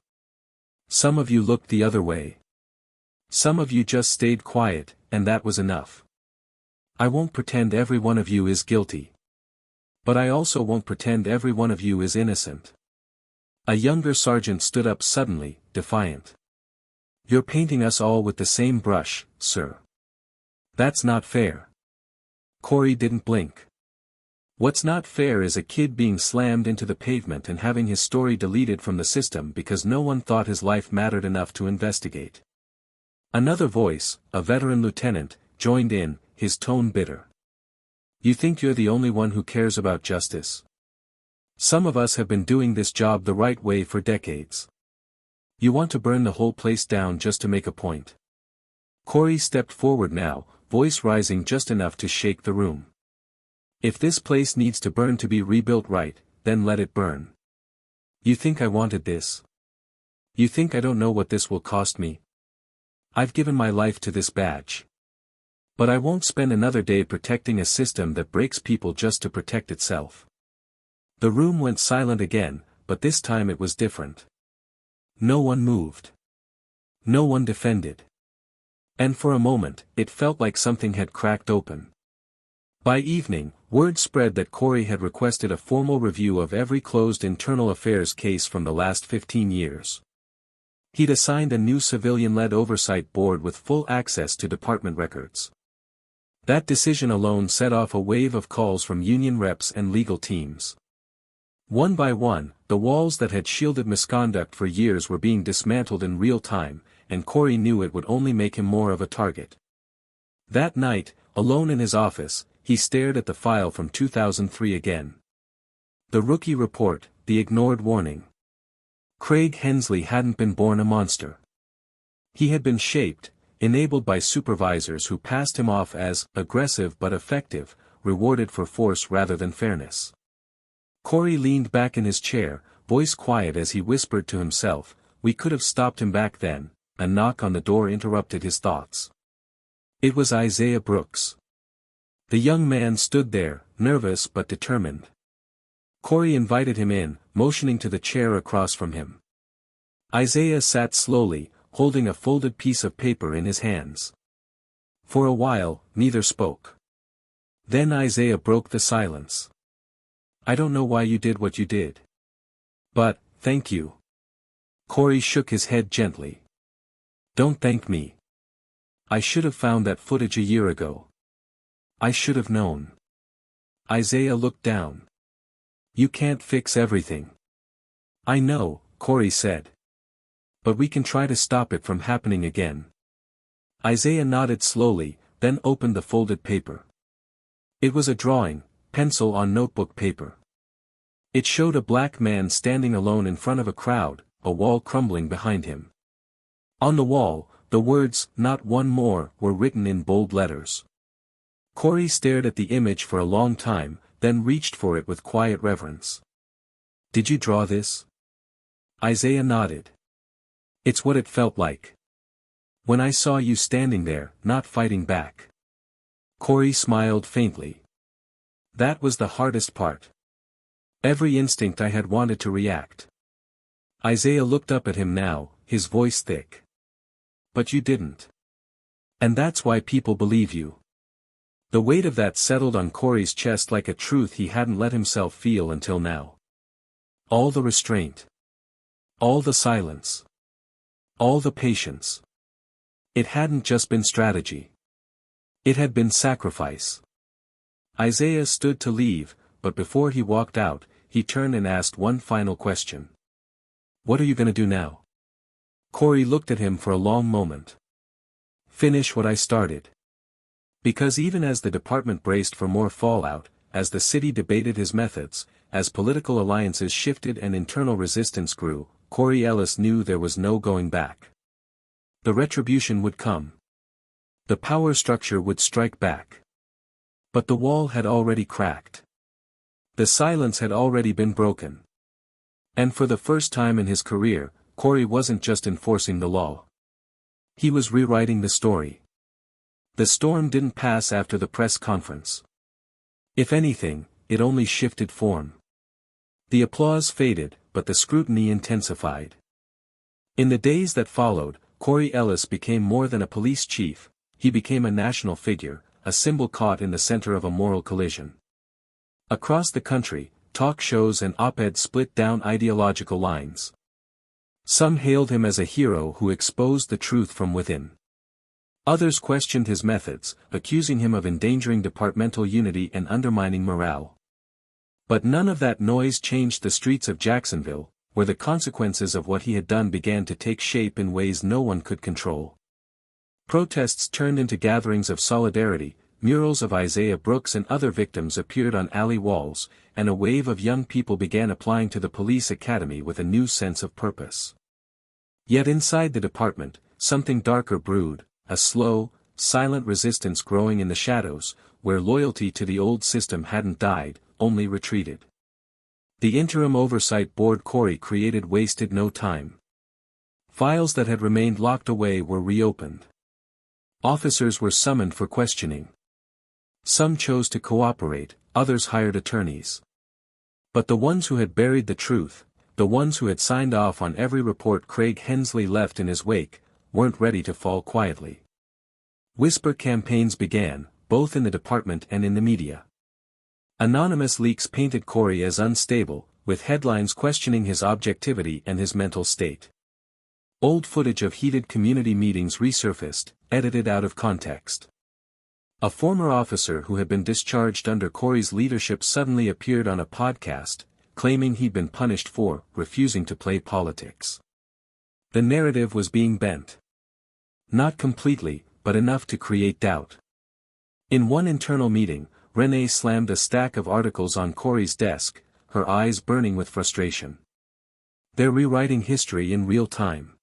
Some of you looked the other way. Some of you just stayed quiet, and that was enough. I won't pretend every one of you is guilty. But I also won't pretend every one of you is innocent. A younger sergeant stood up suddenly, defiant. You're painting us all with the same brush, sir. That's not fair. Corey didn't blink. What's not fair is a kid being slammed into the pavement and having his story deleted from the system because no one thought his life mattered enough to investigate. Another voice, a veteran lieutenant, joined in, his tone bitter. You think you're the only one who cares about justice? Some of us have been doing this job the right way for decades. You want to burn the whole place down just to make a point. Corey stepped forward now, voice rising just enough to shake the room. If this place needs to burn to be rebuilt right, then let it burn. You think I wanted this? You think I don't know what this will cost me? I've given my life to this badge. But I won't spend another day protecting a system that breaks people just to protect itself. The room went silent again, but this time it was different. No one moved. No one defended. And for a moment, it felt like something had cracked open. By evening, word spread that Corey had requested a formal review of every closed internal affairs case from the last 15 years. He'd assigned a new civilian-led oversight board with full access to department records. That decision alone set off a wave of calls from union reps and legal teams. One by one, the walls that had shielded misconduct for years were being dismantled in real time, and Corey knew it would only make him more of a target. That night, alone in his office, he stared at the file from 2003 again. The rookie report, the ignored warning. Craig Hensley hadn't been born a monster. He had been shaped, enabled by supervisors who passed him off as aggressive but effective, rewarded for force rather than fairness. Corey leaned back in his chair, voice quiet as he whispered to himself, we could have stopped him back then, A knock on the door interrupted his thoughts. It was Isaiah Brooks. The young man stood there, nervous but determined. Corey invited him in, motioning to the chair across from him. Isaiah sat slowly, holding a folded piece of paper in his hands. For a while, neither spoke. Then Isaiah broke the silence. "I don't know why you did what you did. But, thank you." Corey shook his head gently. "Don't thank me. I should have found that footage a year ago. I should have known." Isaiah looked down. "You can't fix everything." "I know," Corey said. "But we can try to stop it from happening again." Isaiah nodded slowly, then opened the folded paper. It was a drawing, pencil on notebook paper. It showed a black man standing alone in front of a crowd, a wall crumbling behind him. On the wall, the words, "Not one more," were written in bold letters. Corey stared at the image for a long time, then reached for it with quiet reverence. "Did you draw this?" Isaiah nodded. "It's what it felt like. When I saw you standing there, not fighting back." Corey smiled faintly. "That was the hardest part. Every instinct I had wanted to react." Isaiah looked up at him now, his voice thick. "But you didn't. And that's why people believe you." The weight of that settled on Corey's chest like a truth he hadn't let himself feel until now. All the restraint. All the silence. All the patience. It hadn't just been strategy. It had been sacrifice. Isaiah stood to leave, but before he walked out, he turned and asked one final question. "What are you gonna do now?" Corey looked at him for a long moment. "Finish what I started." Because even as the department braced for more fallout, as the city debated his methods, as political alliances shifted and internal resistance grew, Corey Ellis knew there was no going back. The retribution would come. The power structure would strike back. But the wall had already cracked. The silence had already been broken. And for the first time in his career, Corey wasn't just enforcing the law. He was rewriting the story. The storm didn't pass after the press conference. If anything, it only shifted form. The applause faded, but the scrutiny intensified. In the days that followed, Corey Ellis became more than a police chief, he became a national figure, a symbol caught in the center of a moral collision. Across the country, talk shows and op-eds split down ideological lines. Some hailed him as a hero who exposed the truth from within. Others questioned his methods, accusing him of endangering departmental unity and undermining morale. But none of that noise changed the streets of Jacksonville, where the consequences of what he had done began to take shape in ways no one could control. Protests turned into gatherings of solidarity, murals of Isaiah Brooks and other victims appeared on alley walls, and a wave of young people began applying to the police academy with a new sense of purpose. Yet inside the department, something darker brewed, a slow, silent resistance growing in the shadows, where loyalty to the old system hadn't died, only retreated. The interim oversight board Corey created wasted no time. Files that had remained locked away were reopened. Officers were summoned for questioning. Some chose to cooperate, others hired attorneys. But the ones who had buried the truth, the ones who had signed off on every report Craig Hensley left in his wake, weren't ready to fall quietly. Whisper campaigns began, both in the department and in the media. Anonymous leaks painted Corey as unstable, with headlines questioning his objectivity and his mental state. Old footage of heated community meetings resurfaced, edited out of context. A former officer who had been discharged under Corey's leadership suddenly appeared on a podcast, claiming he'd been punished for refusing to play politics. The narrative was being bent. Not completely, but enough to create doubt. In one internal meeting, Renee slammed a stack of articles on Corey's desk, her eyes burning with frustration. "They're rewriting history in real time.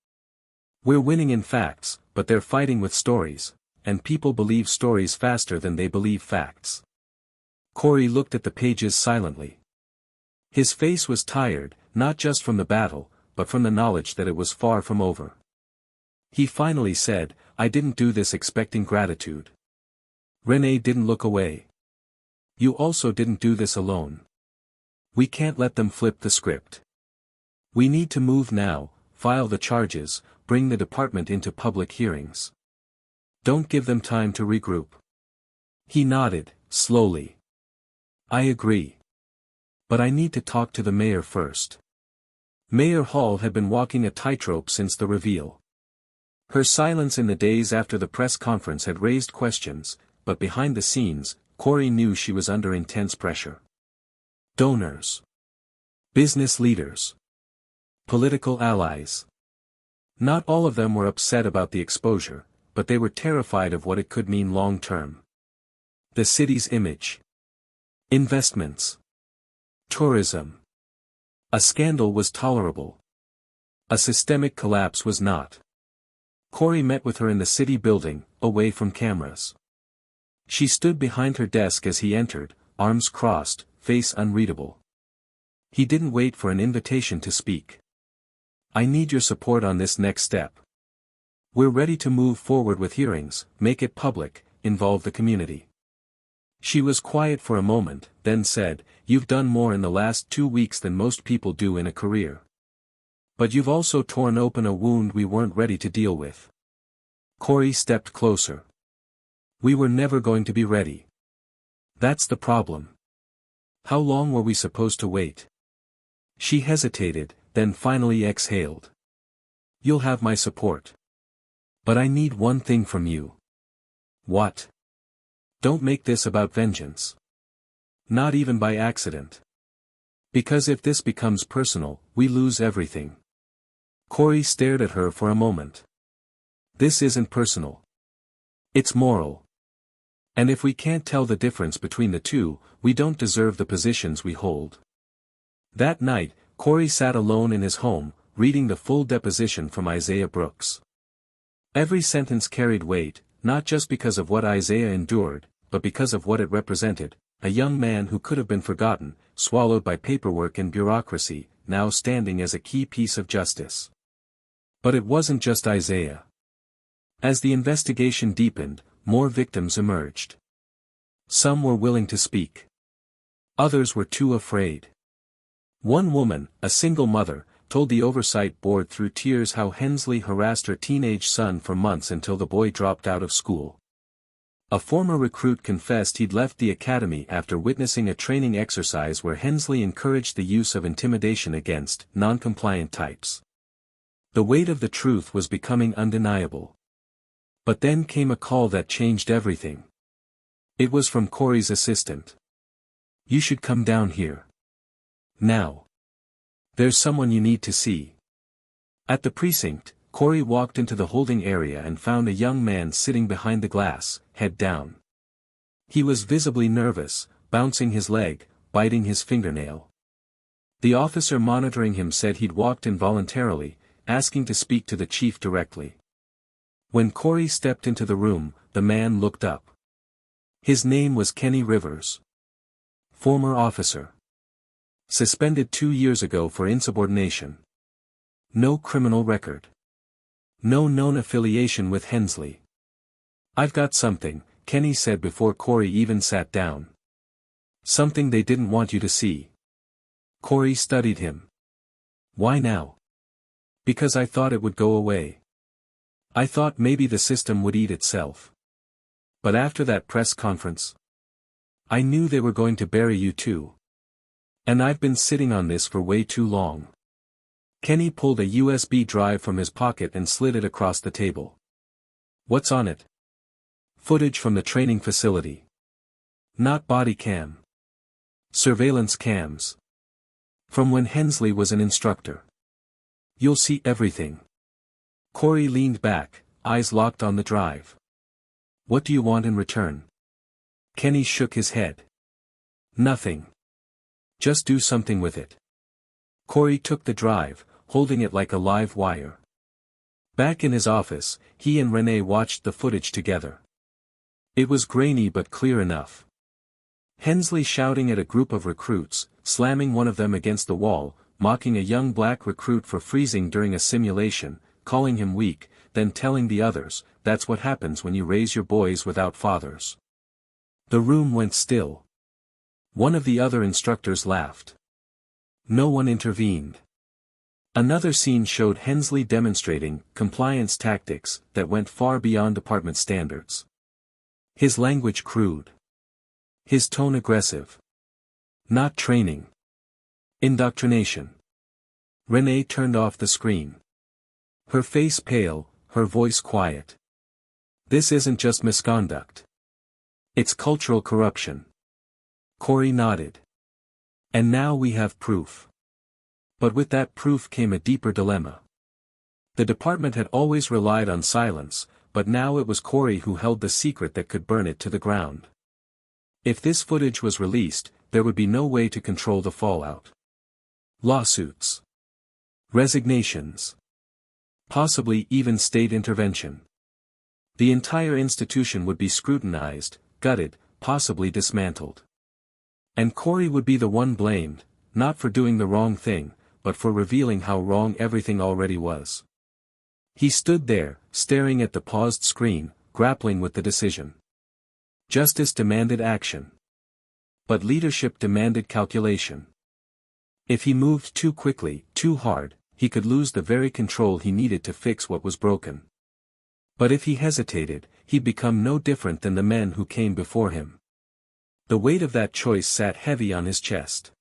We're winning in facts, but they're fighting with stories, and people believe stories faster than they believe facts." Corey looked at the pages silently. His face was tired, not just from the battle, but from the knowledge that it was far from over. He finally said, "I didn't do this expecting gratitude." Renee didn't look away. "You also didn't do this alone. We can't let them flip the script. We need to move now, file the charges, bring the department into public hearings. Don't give them time to regroup." He nodded, slowly. "I agree. But I need to talk to the mayor first." Mayor Hall had been walking a tightrope since the reveal. Her silence in the days after the press conference had raised questions, but behind the scenes, Corey knew she was under intense pressure. Donors. Business leaders. Political allies. Not all of them were upset about the exposure, but they were terrified of what it could mean long-term. The city's image. Investments. Tourism. A scandal was tolerable. A systemic collapse was not. Corey met with her in the city building, away from cameras. She stood behind her desk as he entered, arms crossed, face unreadable. He didn't wait for an invitation to speak. "I need your support on this next step. We're ready to move forward with hearings, make it public, involve the community." She was quiet for a moment, then said, "You've done more in the last 2 weeks than most people do in a career. But you've also torn open a wound we weren't ready to deal with." Corey stepped closer. "We were never going to be ready. That's the problem. How long were we supposed to wait?" She hesitated, then finally exhaled. "You'll have my support. But I need one thing from you." "What?" "Don't make this about vengeance. Not even by accident. Because if this becomes personal, we lose everything." Corey stared at her for a moment. "This isn't personal. It's moral. And if we can't tell the difference between the two, we don't deserve the positions we hold." That night, Corey sat alone in his home, reading the full deposition from Isaiah Brooks. Every sentence carried weight, not just because of what Isaiah endured, but because of what it represented: a young man who could have been forgotten, swallowed by paperwork and bureaucracy, now standing as a key piece of justice. But it wasn't just Isaiah. As the investigation deepened, more victims emerged. Some were willing to speak. Others were too afraid. One woman, a single mother, told the oversight board through tears how Hensley harassed her teenage son for months until the boy dropped out of school. A former recruit confessed he'd left the academy after witnessing a training exercise where Hensley encouraged the use of intimidation against non-compliant types. The weight of the truth was becoming undeniable. But then came a call that changed everything. It was from Corey's assistant. "You should come down here. Now. There's someone you need to see." At the precinct, Corey walked into the holding area and found a young man sitting behind the glass, head down. He was visibly nervous, bouncing his leg, biting his fingernail. The officer monitoring him said he'd walked involuntarily, asking to speak to the chief directly. When Corey stepped into the room, the man looked up. His name was Kenny Rivers. Former officer. Suspended 2 years ago for insubordination. No criminal record. No known affiliation with Hensley. "I've got something," Kenny said before Corey even sat down. "Something they didn't want you to see." Corey studied him. "Why now?" "Because I thought it would go away. I thought maybe the system would eat itself. But after that press conference, I knew they were going to bury you too. And I've been sitting on this for way too long." Kenny pulled a USB drive from his pocket and slid it across the table. "What's on it?" "Footage from the training facility. Not body cam. Surveillance cams. From when Hensley was an instructor. You'll see everything." Corey leaned back, eyes locked on the drive. "What do you want in return?" Kenny shook his head. "Nothing. Just do something with it." Corey took the drive, holding it like a live wire. Back in his office, he and Renee watched the footage together. It was grainy but clear enough. Hensley shouting at a group of recruits, slamming one of them against the wall, mocking a young black recruit for freezing during a simulation, calling him weak, then telling the others, "That's what happens when you raise your boys without fathers." The room went still. One of the other instructors laughed. No one intervened. Another scene showed Hensley demonstrating compliance tactics that went far beyond department standards. His language crude. His tone aggressive. Not training. Indoctrination. Renee turned off the screen. Her face pale, her voice quiet. This isn't just misconduct. It's cultural corruption. Corey nodded. And now we have proof. But with that proof came a deeper dilemma. The department had always relied on silence, but now it was Corey who held the secret that could burn it to the ground. If this footage was released, there would be no way to control the fallout. Lawsuits. Resignations. Possibly even state intervention. The entire institution would be scrutinized, gutted, possibly dismantled. And Corey would be the one blamed, not for doing the wrong thing, but for revealing how wrong everything already was. He stood there, staring at the paused screen, grappling with the decision. Justice demanded action. But leadership demanded calculation. If he moved too quickly, too hard, he could lose the very control he needed to fix what was broken. But if he hesitated, he'd become no different than the men who came before him. The weight of that choice sat heavy on his chest.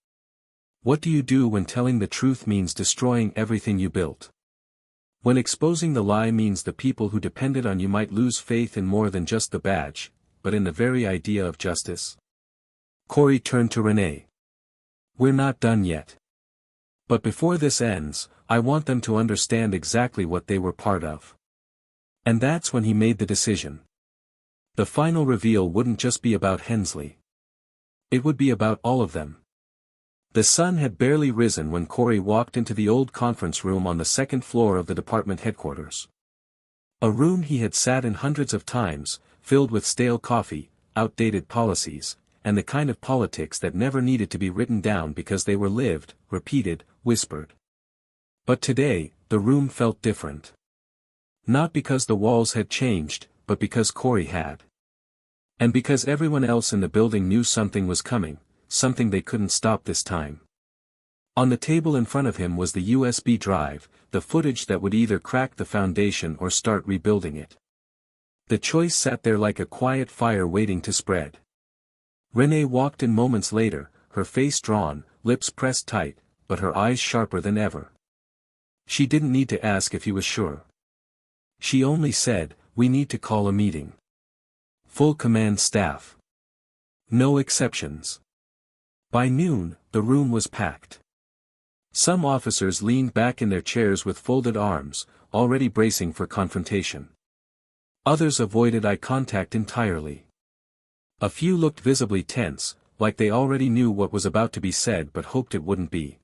What do you do when telling the truth means destroying everything you built? When exposing the lie means the people who depended on you might lose faith in more than just the badge, but in the very idea of justice? Corey turned to Renee. We're not done yet. But before this ends, I want them to understand exactly what they were part of. And that's when he made the decision. The final reveal wouldn't just be about Hensley. It would be about all of them. The sun had barely risen when Corey walked into the old conference room on the second floor of the department headquarters. A room he had sat in hundreds of times, filled with stale coffee, outdated policies, and the kind of politics that never needed to be written down because they were lived, repeated, whispered. But today, the room felt different. Not because the walls had changed, but because Corey had. And because everyone else in the building knew something was coming, something they couldn't stop this time. On the table in front of him was the USB drive, the footage that would either crack the foundation or start rebuilding it. The choice sat there like a quiet fire waiting to spread. Renee walked in moments later, her face drawn, lips pressed tight, but her eyes sharper than ever. She didn't need to ask if he was sure. She only said, "We need to call a meeting. Full command staff. No exceptions." By noon, the room was packed. Some officers leaned back in their chairs with folded arms, already bracing for confrontation. Others avoided eye contact entirely. A few looked visibly tense, like they already knew what was about to be said but hoped it wouldn't be.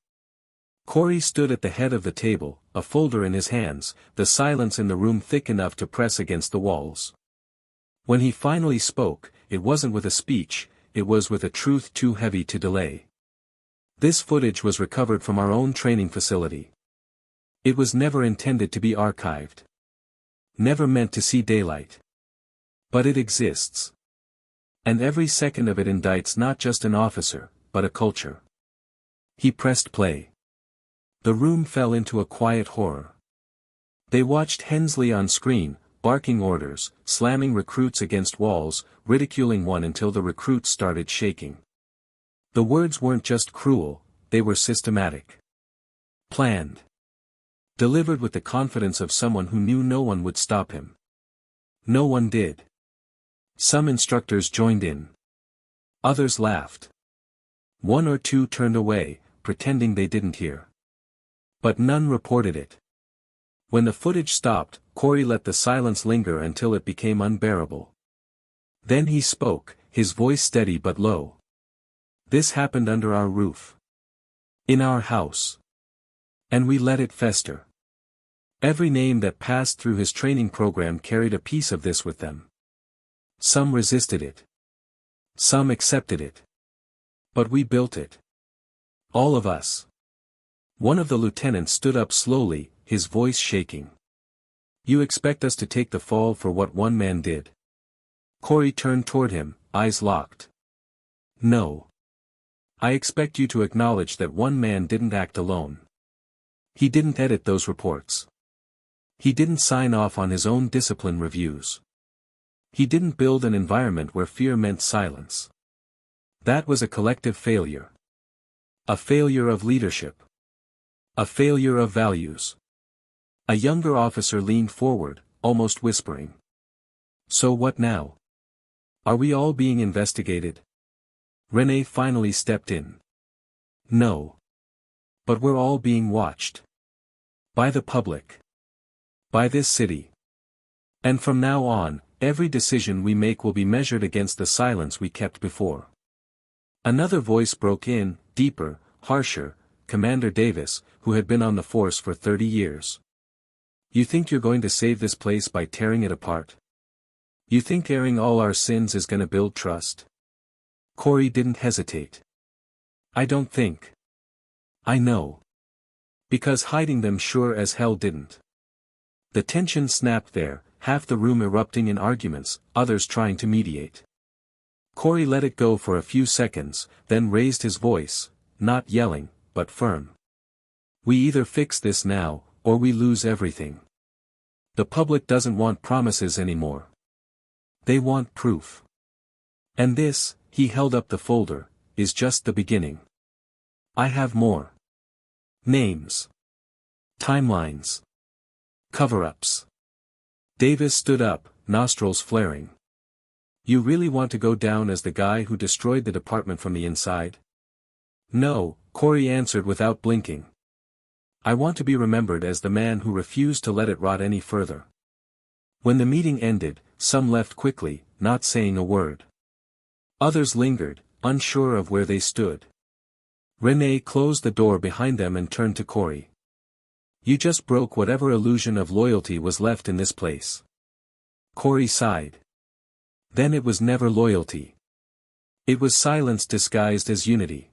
Corey stood at the head of the table, a folder in his hands, the silence in the room thick enough to press against the walls. When he finally spoke, it wasn't with a speech, it was with a truth too heavy to delay. This footage was recovered from our own training facility. It was never intended to be archived. Never meant to see daylight. But it exists. And every second of it indicts not just an officer, but a culture. He pressed play. The room fell into a quiet horror. They watched Hensley on screen, barking orders, slamming recruits against walls, ridiculing one until the recruits started shaking. The words weren't just cruel, they were systematic. Planned. Delivered with the confidence of someone who knew no one would stop him. No one did. Some instructors joined in. Others laughed. One or two turned away, pretending they didn't hear. But none reported it. When the footage stopped, Corey let the silence linger until it became unbearable. Then he spoke, his voice steady but low. This happened under our roof. In our house. And we let it fester. Every name that passed through his training program carried a piece of this with them. Some resisted it. Some accepted it. But we built it. All of us. One of the lieutenants stood up slowly, his voice shaking. You expect us to take the fall for what one man did? Corey turned toward him, eyes locked. No. I expect you to acknowledge that one man didn't act alone. He didn't edit those reports. He didn't sign off on his own discipline reviews. He didn't build an environment where fear meant silence. That was a collective failure. A failure of leadership. A failure of values. A younger officer leaned forward, almost whispering. So what now? Are we all being investigated? Renee finally stepped in. No. But we're all being watched. By the public. By this city. And from now on, every decision we make will be measured against the silence we kept before. Another voice broke in, deeper, harsher, Commander Davis, who had been on the force for 30 years. You think you're going to save this place by tearing it apart? You think airing all our sins is gonna build trust? Corey didn't hesitate. I don't think. I know. Because hiding them sure as hell didn't. The tension snapped there, half the room erupting in arguments, others trying to mediate. Corey let it go for a few seconds, then raised his voice, not yelling, but firm. We either fix this now, or we lose everything. The public doesn't want promises anymore. They want proof. And this, he held up the folder, is just the beginning. I have more. Names. Timelines. Cover-ups. Davis stood up, nostrils flaring. You really want to go down as the guy who destroyed the department from the inside? No, Corey answered without blinking. I want to be remembered as the man who refused to let it rot any further. When the meeting ended, some left quickly, not saying a word. Others lingered, unsure of where they stood. Renee closed the door behind them and turned to Corey. You just broke whatever illusion of loyalty was left in this place. Corey sighed. Then it was never loyalty. It was silence disguised as unity.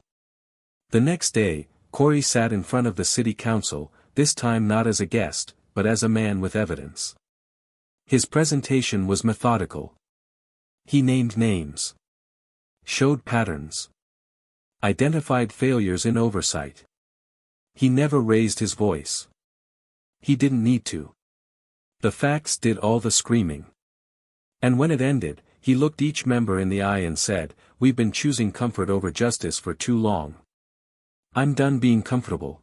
The next day, Corey sat in front of the city council, this time not as a guest, but as a man with evidence. His presentation was methodical. He named names. Showed patterns. Identified failures in oversight. He never raised his voice. He didn't need to. The facts did all the screaming. And when it ended, he looked each member in the eye and said, "We've been choosing comfort over justice for too long. I'm done being comfortable."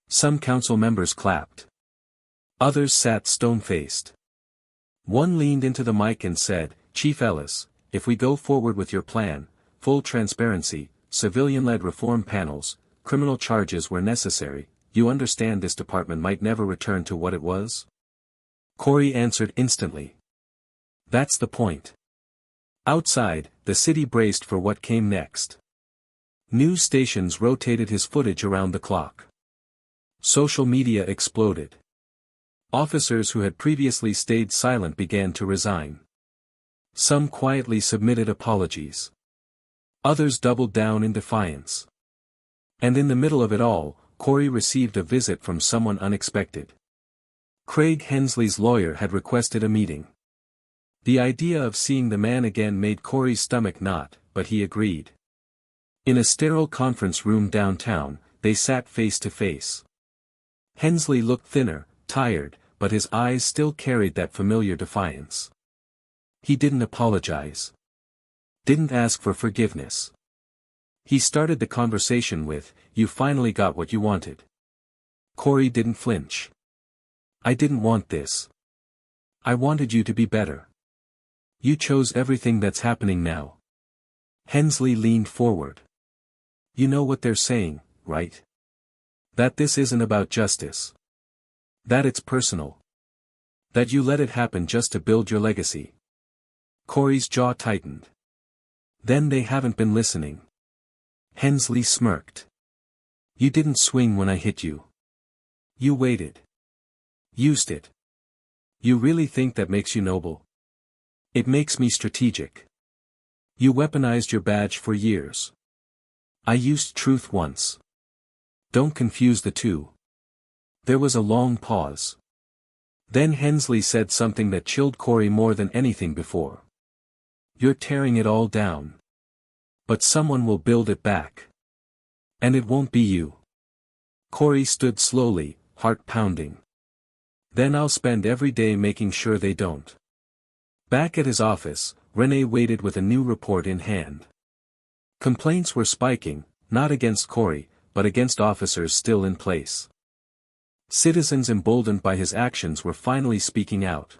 Some council members clapped. Others sat stone-faced. One leaned into the mic and said, "Chief Ellis, if we go forward with your plan, full transparency, civilian-led reform panels, criminal charges where necessary, you understand this department might never return to what it was?" Corey answered instantly. That's the point. Outside, the city braced for what came next. News stations rotated his footage around the clock. Social media exploded. Officers who had previously stayed silent began to resign. Some quietly submitted apologies. Others doubled down in defiance. And in the middle of it all, Corey received a visit from someone unexpected. Craig Hensley's lawyer had requested a meeting. The idea of seeing the man again made Corey's stomach knot, but he agreed. In a sterile conference room downtown, they sat face to face. Hensley looked thinner, tired, but his eyes still carried that familiar defiance. He didn't apologize. Didn't ask for forgiveness. He started the conversation with, "You finally got what you wanted." Corey didn't flinch. "I didn't want this. I wanted you to be better. You chose everything that's happening now." Hensley leaned forward. "You know what they're saying, right? That this isn't about justice. That it's personal. That you let it happen just to build your legacy." Corey's jaw tightened. "Then they haven't been listening." Hensley smirked. "You didn't swing when I hit you. You waited. Used it. You really think that makes you noble? It makes me strategic. You weaponized your badge for years. I used truth once. Don't confuse the two." There was a long pause. Then Hensley said something that chilled Corey more than anything before. "You're tearing it all down. But someone will build it back. And it won't be you." Corey stood slowly, heart pounding. "Then I'll spend every day making sure they don't." Back at his office, Rene waited with a new report in hand. Complaints were spiking, not against Corey, but against officers still in place. Citizens emboldened by his actions were finally speaking out.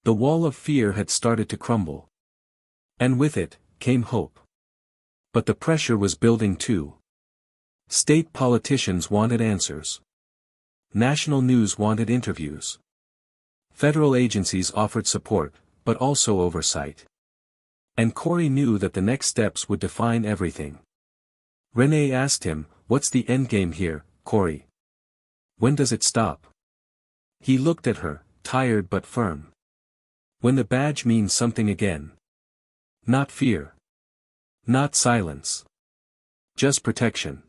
The wall of fear had started to crumble. And with it, came hope. But the pressure was building too. State politicians wanted answers. National news wanted interviews. Federal agencies offered support, but also oversight. And Corey knew that the next steps would define everything. Rene asked him, "What's the endgame here, Corey? When does it stop?" He looked at her, tired but firm. "When the badge means something again. Not fear. Not silence. Just protection.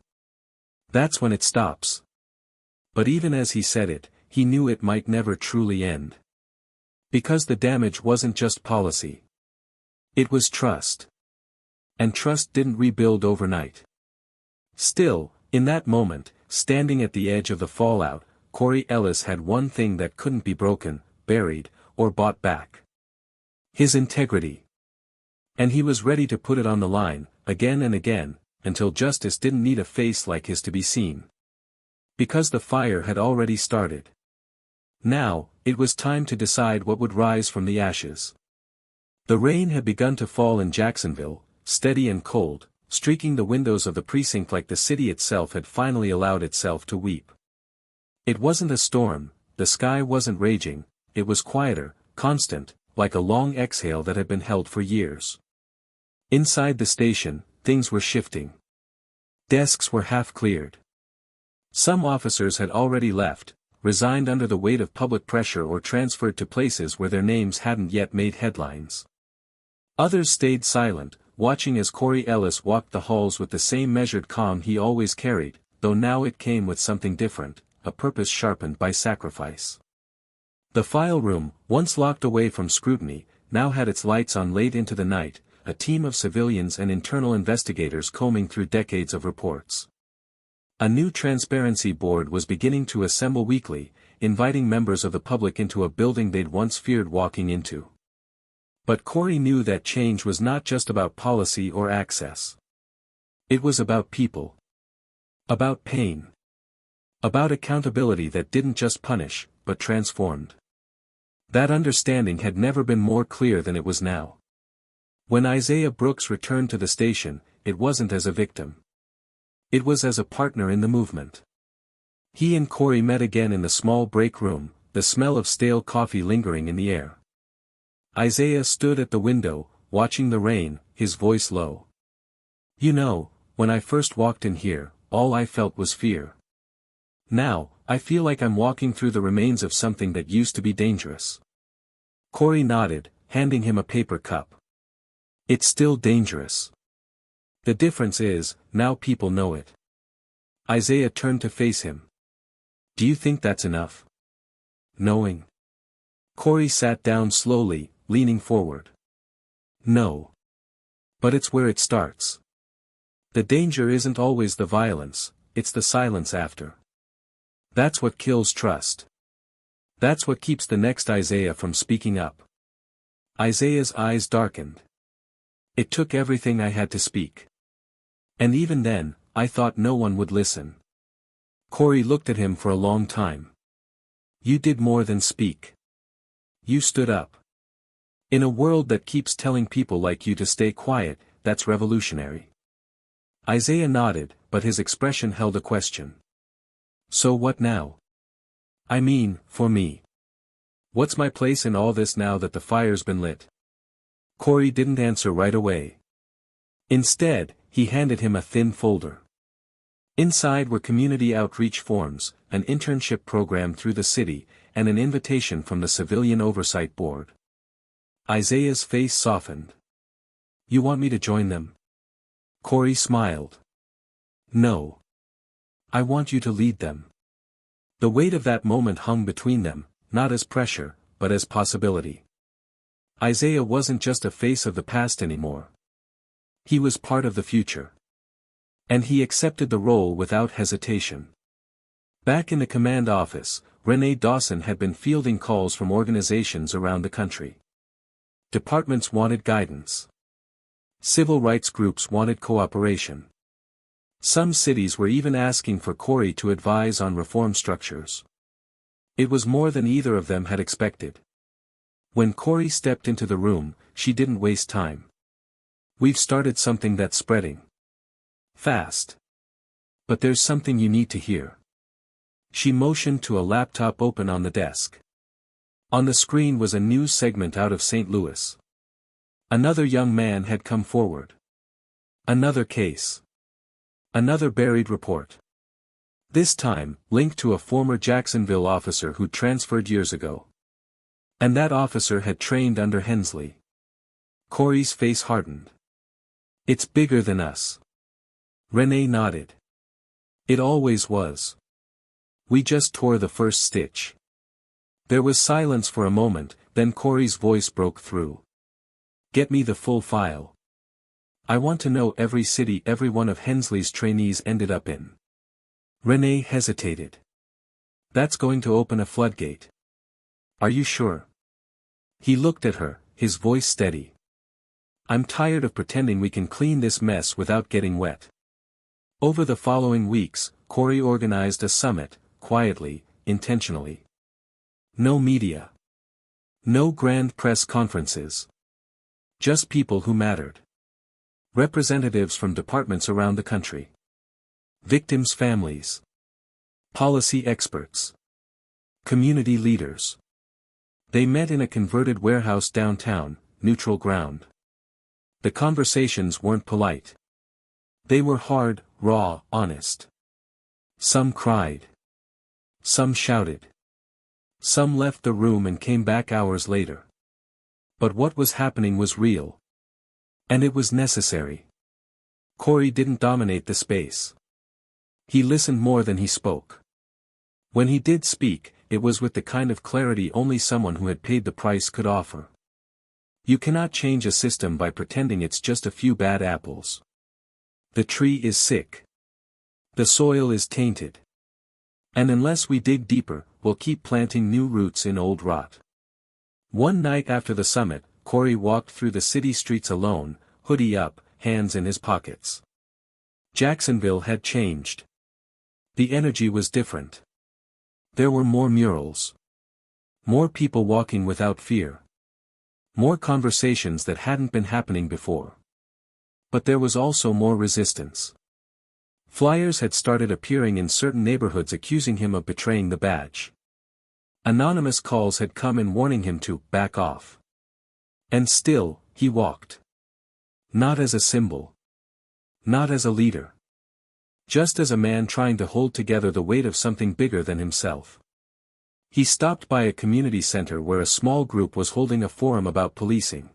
That's when it stops." But even as he said it, he knew it might never truly end. Because the damage wasn't just policy. It was trust. And trust didn't rebuild overnight. Still, in that moment, standing at the edge of the fallout, Corey Ellis had one thing that couldn't be broken, buried, or bought back. His integrity. And he was ready to put it on the line, again and again, until justice didn't need a face like his to be seen. Because the fire had already started. Now, it was time to decide what would rise from the ashes. The rain had begun to fall in Jacksonville, steady and cold, streaking the windows of the precinct like the city itself had finally allowed itself to weep. It wasn't a storm, the sky wasn't raging, it was quieter, constant, like a long exhale that had been held for years. Inside the station, things were shifting. Desks were half cleared. Some officers had already left, resigned under the weight of public pressure or transferred to places where their names hadn't yet made headlines. Others stayed silent, watching as Corey Ellis walked the halls with the same measured calm he always carried, though now it came with something different, a purpose sharpened by sacrifice. The file room, once locked away from scrutiny, now had its lights on late into the night, a team of civilians and internal investigators combing through decades of reports. A new transparency board was beginning to assemble weekly, inviting members of the public into a building they'd once feared walking into. But Corey knew that change was not just about policy or access. It was about people. About pain. About accountability that didn't just punish, but transformed. That understanding had never been more clear than it was now. When Isaiah Brooks returned to the station, it wasn't as a victim. It was as a partner in the movement. He and Corey met again in the small break room, the smell of stale coffee lingering in the air. Isaiah stood at the window, watching the rain, his voice low. "You know, when I first walked in here, all I felt was fear. Now, I feel like I'm walking through the remains of something that used to be dangerous." Corey nodded, handing him a paper cup. "It's still dangerous. The difference is, now people know it." Isaiah turned to face him. "Do you think that's enough? Knowing?" Corey sat down slowly, leaning forward. "No. But it's where it starts. The danger isn't always the violence, it's the silence after. That's what kills trust. That's what keeps the next Isaiah from speaking up." Isaiah's eyes darkened. "It took everything I had to speak. And even then, I thought no one would listen." Corey looked at him for a long time. "You did more than speak. You stood up. In a world that keeps telling people like you to stay quiet, that's revolutionary." Isaiah nodded, but his expression held a question. "So what now? I mean, for me. What's my place in all this now that the fire's been lit?" Corey didn't answer right away. Instead, he handed him a thin folder. Inside were community outreach forms, an internship program through the city, and an invitation from the Civilian Oversight Board. Isaiah's face softened. "You want me to join them?" Corey smiled. "No. I want you to lead them." The weight of that moment hung between them, not as pressure, but as possibility. Isaiah wasn't just a face of the past anymore. He was part of the future. And he accepted the role without hesitation. Back in the command office, Renee Dawson had been fielding calls from organizations around the country. Departments wanted guidance. Civil rights groups wanted cooperation. Some cities were even asking for Corey to advise on reform structures. It was more than either of them had expected. When Corey stepped into the room, she didn't waste time. "We've started something that's spreading fast. But there's something you need to hear." She motioned to a laptop open on the desk. On the screen was a news segment out of St. Louis. Another young man had come forward. Another case. Another buried report. This time, linked to a former Jacksonville officer who transferred years ago. And that officer had trained under Hensley. Corey's face hardened. "It's bigger than us." Renee nodded. "It always was. We just tore the first stitch." There was silence for a moment, then Corey's voice broke through. "Get me the full file. I want to know every city every one of Hensley's trainees ended up in." Renee hesitated. "That's going to open a floodgate." "Are you sure?" He looked at her, his voice steady. "I'm tired of pretending we can clean this mess without getting wet." Over the following weeks, Corey organized a summit, quietly, intentionally. No media. No grand press conferences. Just people who mattered. Representatives from departments around the country. Victims' families. Policy experts. Community leaders. They met in a converted warehouse downtown, neutral ground. The conversations weren't polite. They were hard, raw, honest. Some cried. Some shouted. Some left the room and came back hours later. But what was happening was real. And it was necessary. Corey didn't dominate the space. He listened more than he spoke. When he did speak, it was with the kind of clarity only someone who had paid the price could offer. You cannot change a system by pretending it's just a few bad apples. The tree is sick. The soil is tainted. And unless we dig deeper, we'll keep planting new roots in old rot. One night after the summit, Corey walked through the city streets alone, hoodie up, hands in his pockets. Jacksonville had changed. The energy was different. There were more murals. More people walking without fear. More conversations that hadn't been happening before. But there was also more resistance. Flyers had started appearing in certain neighborhoods accusing him of betraying the badge. Anonymous calls had come in warning him to back off. And still, he walked. Not as a symbol. Not as a leader. Just as a man trying to hold together the weight of something bigger than himself. He stopped by a community center where a small group was holding a forum about policing.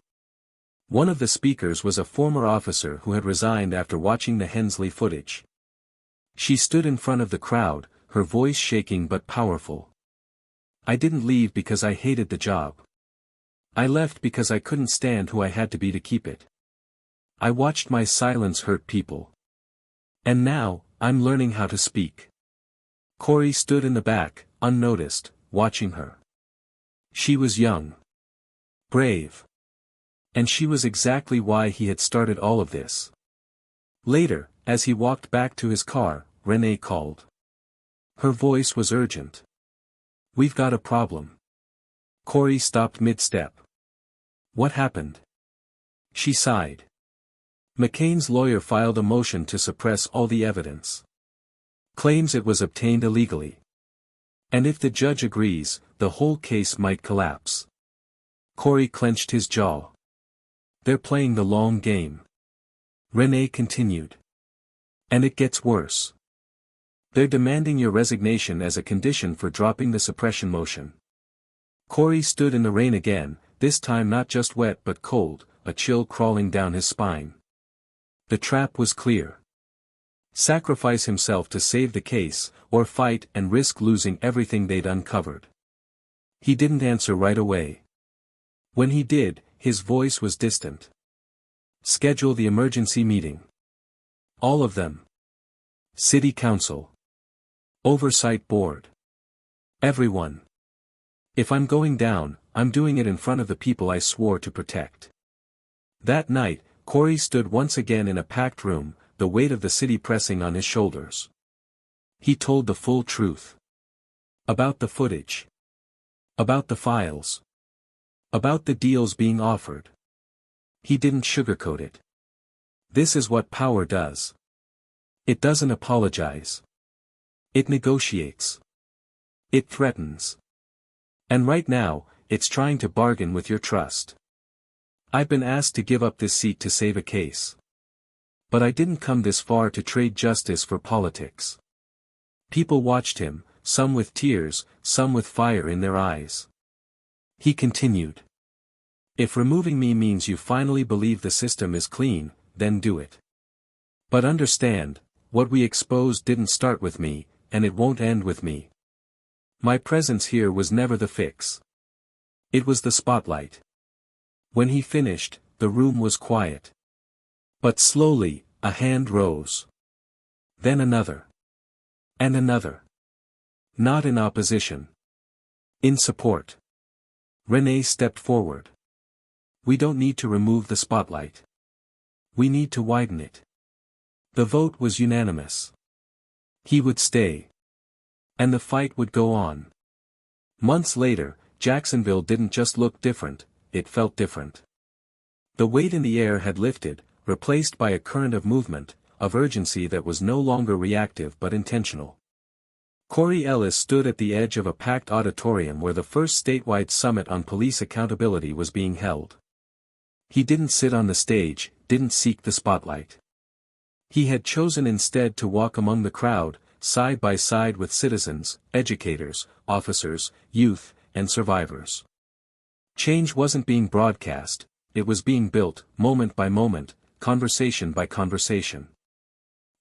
One of the speakers was a former officer who had resigned after watching the Hensley footage. She stood in front of the crowd, her voice shaking but powerful. "I didn't leave because I hated the job. I left because I couldn't stand who I had to be to keep it. I watched my silence hurt people. And now, I'm learning how to speak." Corey stood in the back, unnoticed, watching her. She was young. Brave. And she was exactly why he had started all of this. Later, as he walked back to his car, Renee called. Her voice was urgent. "We've got a problem." Corey stopped mid-step. "What happened?" She sighed. McCain's lawyer filed a motion to suppress all the evidence. Claims it was obtained illegally. And if the judge agrees, the whole case might collapse. Corey clenched his jaw. "They're playing the long game." Renee continued. "And it gets worse. They're demanding your resignation as a condition for dropping the suppression motion." Corey stood in the rain again, this time not just wet but cold, a chill crawling down his spine. The trap was clear. Sacrifice himself to save the case, or fight and risk losing everything they'd uncovered. He didn't answer right away. When he did, his voice was distant. Schedule the emergency meeting. All of them. City Council. Oversight Board. Everyone. If I'm going down, I'm doing it in front of the people I swore to protect. That night, Corey stood once again in a packed room, the weight of the city pressing on his shoulders. He told the full truth. About the footage. About the files. About the deals being offered. He didn't sugarcoat it. This is what power does. It doesn't apologize. It negotiates. It threatens. And right now, it's trying to bargain with your trust. I've been asked to give up this seat to save a case. But I didn't come this far to trade justice for politics. People watched him, some with tears, some with fire in their eyes. He continued. If removing me means you finally believe the system is clean, then do it. But understand, what we exposed didn't start with me, and it won't end with me. My presence here was never the fix. It was the spotlight. When he finished, the room was quiet. But slowly, a hand rose. Then another. And another. Not in opposition. In support. Renee stepped forward. We don't need to remove the spotlight. We need to widen it. The vote was unanimous. He would stay. And the fight would go on. Months later, Jacksonville didn't just look different, it felt different. The weight in the air had lifted, replaced by a current of movement, of urgency that was no longer reactive but intentional. Corey Ellis stood at the edge of a packed auditorium where the first statewide summit on police accountability was being held. He didn't sit on the stage, didn't seek the spotlight. He had chosen instead to walk among the crowd, side by side with citizens, educators, officers, youth, and survivors. Change wasn't being broadcast, it was being built, moment by moment, conversation by conversation.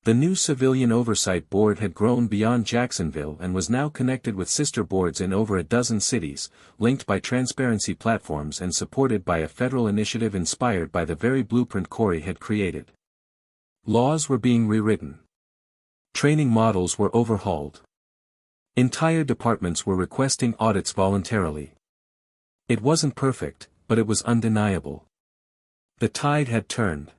The new Civilian Oversight Board had grown beyond Jacksonville and was now connected with sister boards in over a dozen cities, linked by transparency platforms and supported by a federal initiative inspired by the very blueprint Corey had created. Laws were being rewritten. Training models were overhauled. Entire departments were requesting audits voluntarily. It wasn't perfect, but it was undeniable. The tide had turned.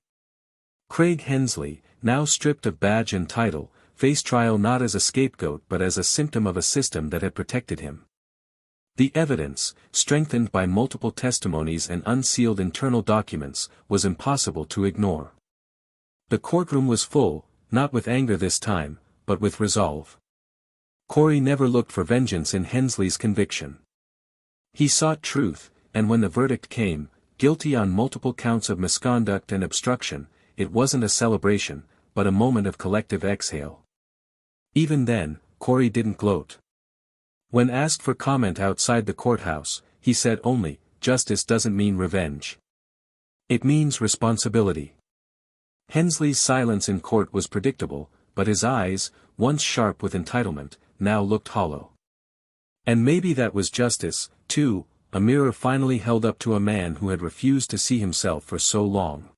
Craig Hensley, now stripped of badge and title, faced trial not as a scapegoat but as a symptom of a system that had protected him. The evidence, strengthened by multiple testimonies and unsealed internal documents, was impossible to ignore. The courtroom was full, not with anger this time, but with resolve. Corey never looked for vengeance in Hensley's conviction. He sought truth, and when the verdict came, guilty on multiple counts of misconduct and obstruction, it wasn't a celebration, but a moment of collective exhale. Even then, Corey didn't gloat. When asked for comment outside the courthouse, he said only, "Justice doesn't mean revenge. It means responsibility." Hensley's silence in court was predictable, but his eyes, once sharp with entitlement, now looked hollow. And maybe that was justice, too, a mirror finally held up to a man who had refused to see himself for so long.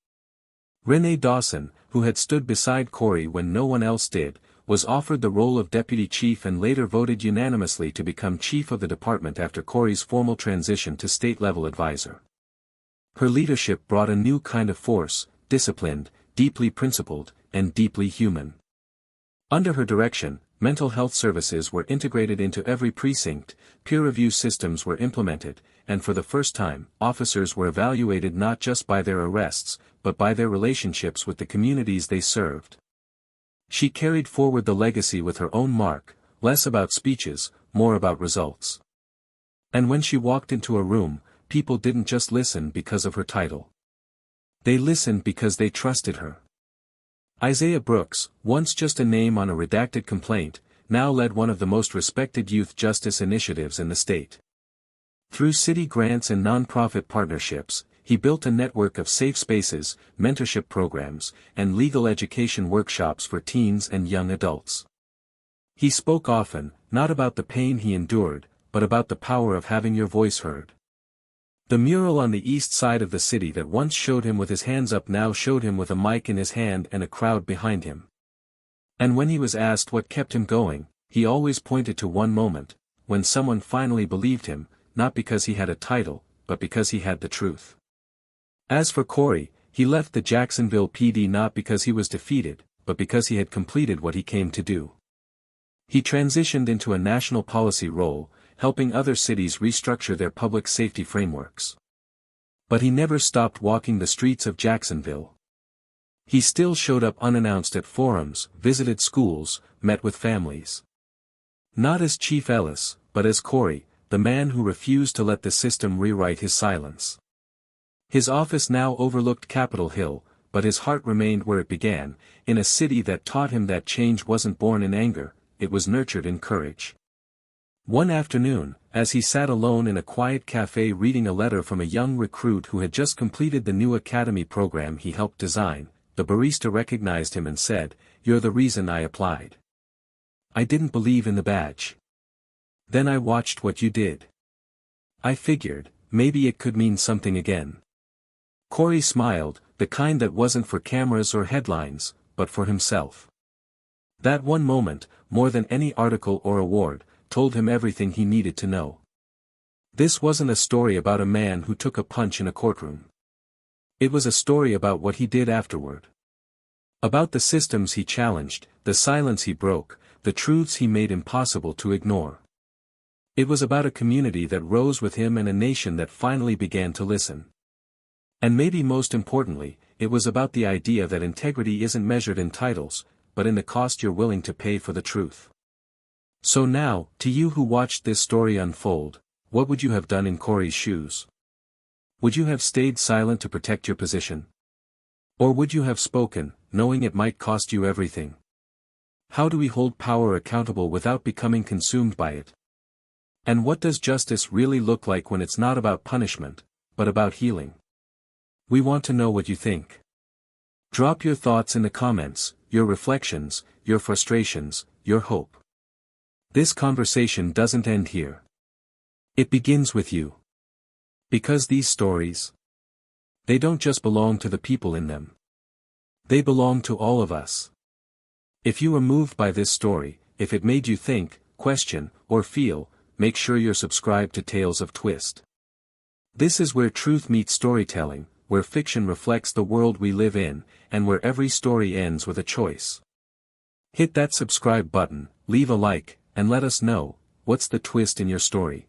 Renee Dawson, who had stood beside Corey when no one else did, was offered the role of deputy chief and later voted unanimously to become chief of the department after Corey's formal transition to state-level advisor. Her leadership brought a new kind of force, disciplined, deeply principled, and deeply human. Under her direction, mental health services were integrated into every precinct, peer review systems were implemented, and for the first time, officers were evaluated not just by their arrests, but by their relationships with the communities they served. She carried forward the legacy with her own mark, less about speeches, more about results. And when she walked into a room, people didn't just listen because of her title. They listened because they trusted her. Isaiah Brooks, once just a name on a redacted complaint, now led one of the most respected youth justice initiatives in the state. Through city grants and nonprofit partnerships, he built a network of safe spaces, mentorship programs, and legal education workshops for teens and young adults. He spoke often, not about the pain he endured, but about the power of having your voice heard. The mural on the east side of the city that once showed him with his hands up now showed him with a mic in his hand and a crowd behind him. And when he was asked what kept him going, he always pointed to one moment, when someone finally believed him, not because he had a title, but because he had the truth. As for Corey, he left the Jacksonville PD not because he was defeated, but because he had completed what he came to do. He transitioned into a national policy role, helping other cities restructure their public safety frameworks. But he never stopped walking the streets of Jacksonville. He still showed up unannounced at forums, visited schools, met with families. Not as Chief Ellis, but as Corey, the man who refused to let the system rewrite his silence. His office now overlooked Capitol Hill, but his heart remained where it began, in a city that taught him that change wasn't born in anger, it was nurtured in courage. One afternoon, as he sat alone in a quiet cafe reading a letter from a young recruit who had just completed the new academy program he helped design, the barista recognized him and said, "You're the reason I applied. I didn't believe in the badge. Then I watched what you did. I figured, maybe it could mean something again." Corey smiled, the kind that wasn't for cameras or headlines, but for himself. That one moment, more than any article or award, told him everything he needed to know. This wasn't a story about a man who took a punch in a courtroom. It was a story about what he did afterward. About the systems he challenged, the silence he broke, the truths he made impossible to ignore. It was about a community that rose with him and a nation that finally began to listen. And maybe most importantly, it was about the idea that integrity isn't measured in titles, but in the cost you're willing to pay for the truth. So now, to you who watched this story unfold, what would you have done in Corey's shoes? Would you have stayed silent to protect your position? Or would you have spoken, knowing it might cost you everything? How do we hold power accountable without becoming consumed by it? And what does justice really look like when it's not about punishment, but about healing? We want to know what you think. Drop your thoughts in the comments, your reflections, your frustrations, your hope. This conversation doesn't end here. It begins with you. Because these stories, they don't just belong to the people in them. They belong to all of us. If you were moved by this story, if it made you think, question, or feel, make sure you're subscribed to Tales of Twist. This is where truth meets storytelling, where fiction reflects the world we live in, and where every story ends with a choice. Hit that subscribe button, leave a like, and let us know, what's the twist in your story?